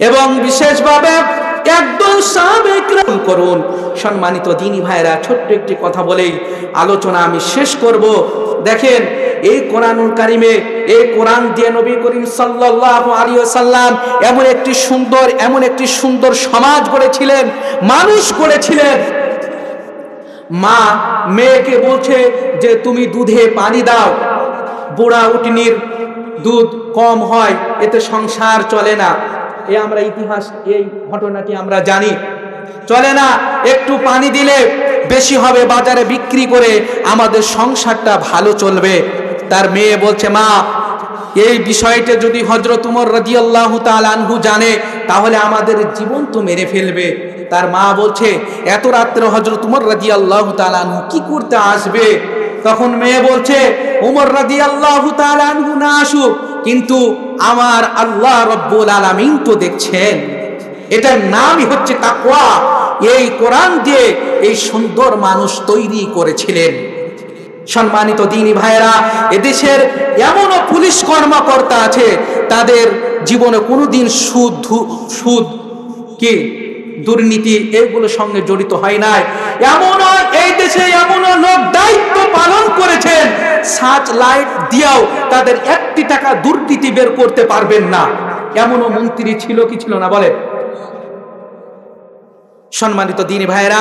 S1: এবং বিশেষভাবে একদল সাহাবী کرام করুন। সম্মানিত দ্বীনি ভাইরা, ছোট্ট একটি কথা বলেই আলোচনা আমি শেষ করব। দেখেন, এই কোরআনুল কারিমে, এই কোরআন দিয়ে নবী করিম সাল্লাল্লাহু আলাইহি ওয়াসাল্লাম এমন একটি সুন্দর সমাজ গড়েছিলেন, মানুষ গড়েছিলেন। মা মেয়েকে বলছে যে তুমি দুধে পানি দাও, বুড়া উটনির দুধ কম হয়, এতে সংসার চলে না। আমরা ইতিহাস, এই ঘটনাটি আমরা জানি। চলে না, একটু পানি দিলে বেশি হবে, বাজারে বিক্রি করে আমাদের সংসারটা ভালো চলবে। তার মেয়ে বলছে, মা এই বিষয়টা যদি হযরত উমর রাদিয়াল্লাহু তাআলা আনহু জানে তাহলে আমাদের জীবন তো মেরে ফেলবে। তার মা বলছে, এত রাত্রে হযরত উমর রাদিয়াল্লাহু তাআলা আনহু কি করতে আসবে? তখন মেয়ে বলছে, উমর রাদিয়াল্লাহু তাআলা আনহু না আসুক, কিন্তু আমার আল্লাহ রব্বুল আলামিন তো দেখছেন। এটার নামই হচ্ছে তাকওয়া। এই কোরআন দিয়ে এই সুন্দর মানুষ তৈরি করেছিলেন। সম্মানিত দ্বীনি ভাইরা, এদেশের এমনও পুলিশ কর্মকর্তা আছে তাদের জীবনে কোনোদিন সুদ কি দুর্নীতি এগুলোর সঙ্গে জড়িত হয় নাই। এমনও এই দেশে এমনও লোক দায়িত্ব পালন করেছেন, সার্চ লাইট দিয়েও তাদের 1 টাকা দুর্নীতি বের করতে পারবেন না। এমনও মন্ত্রী ছিল কি ছিল না বলে? সম্মানিত দ্বীনি ভাইরা,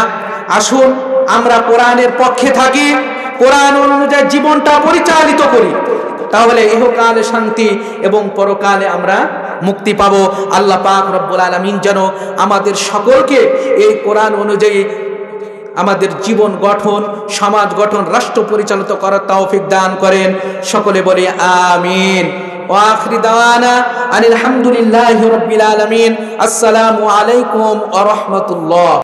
S1: আসুন আমরা কোরআনের পক্ষে থাকি, কোরআন অনুযায়ী জীবনটা পরিচালিত করি, তাহলে ইহকালে শান্তি এবং পরকালে আমরা মুক্তি পাবো। আল্লাহ পাক রব্বুল আলামিন যেন আমাদের সকলকে এই কোরআন অনুযায়ী আমাদের জীবন গঠন, সমাজ গঠন, রাষ্ট্র পরিচালিত করার তৌফিক দান করেন। সকলে বলি আমিন। ওয়া আখিরি দাওয়ানা আনিল হামদুলিল্লাহি রাব্বিল আলামিন। আসসালামু আলাইকুম ওয়া রাহমাতুল্লাহ।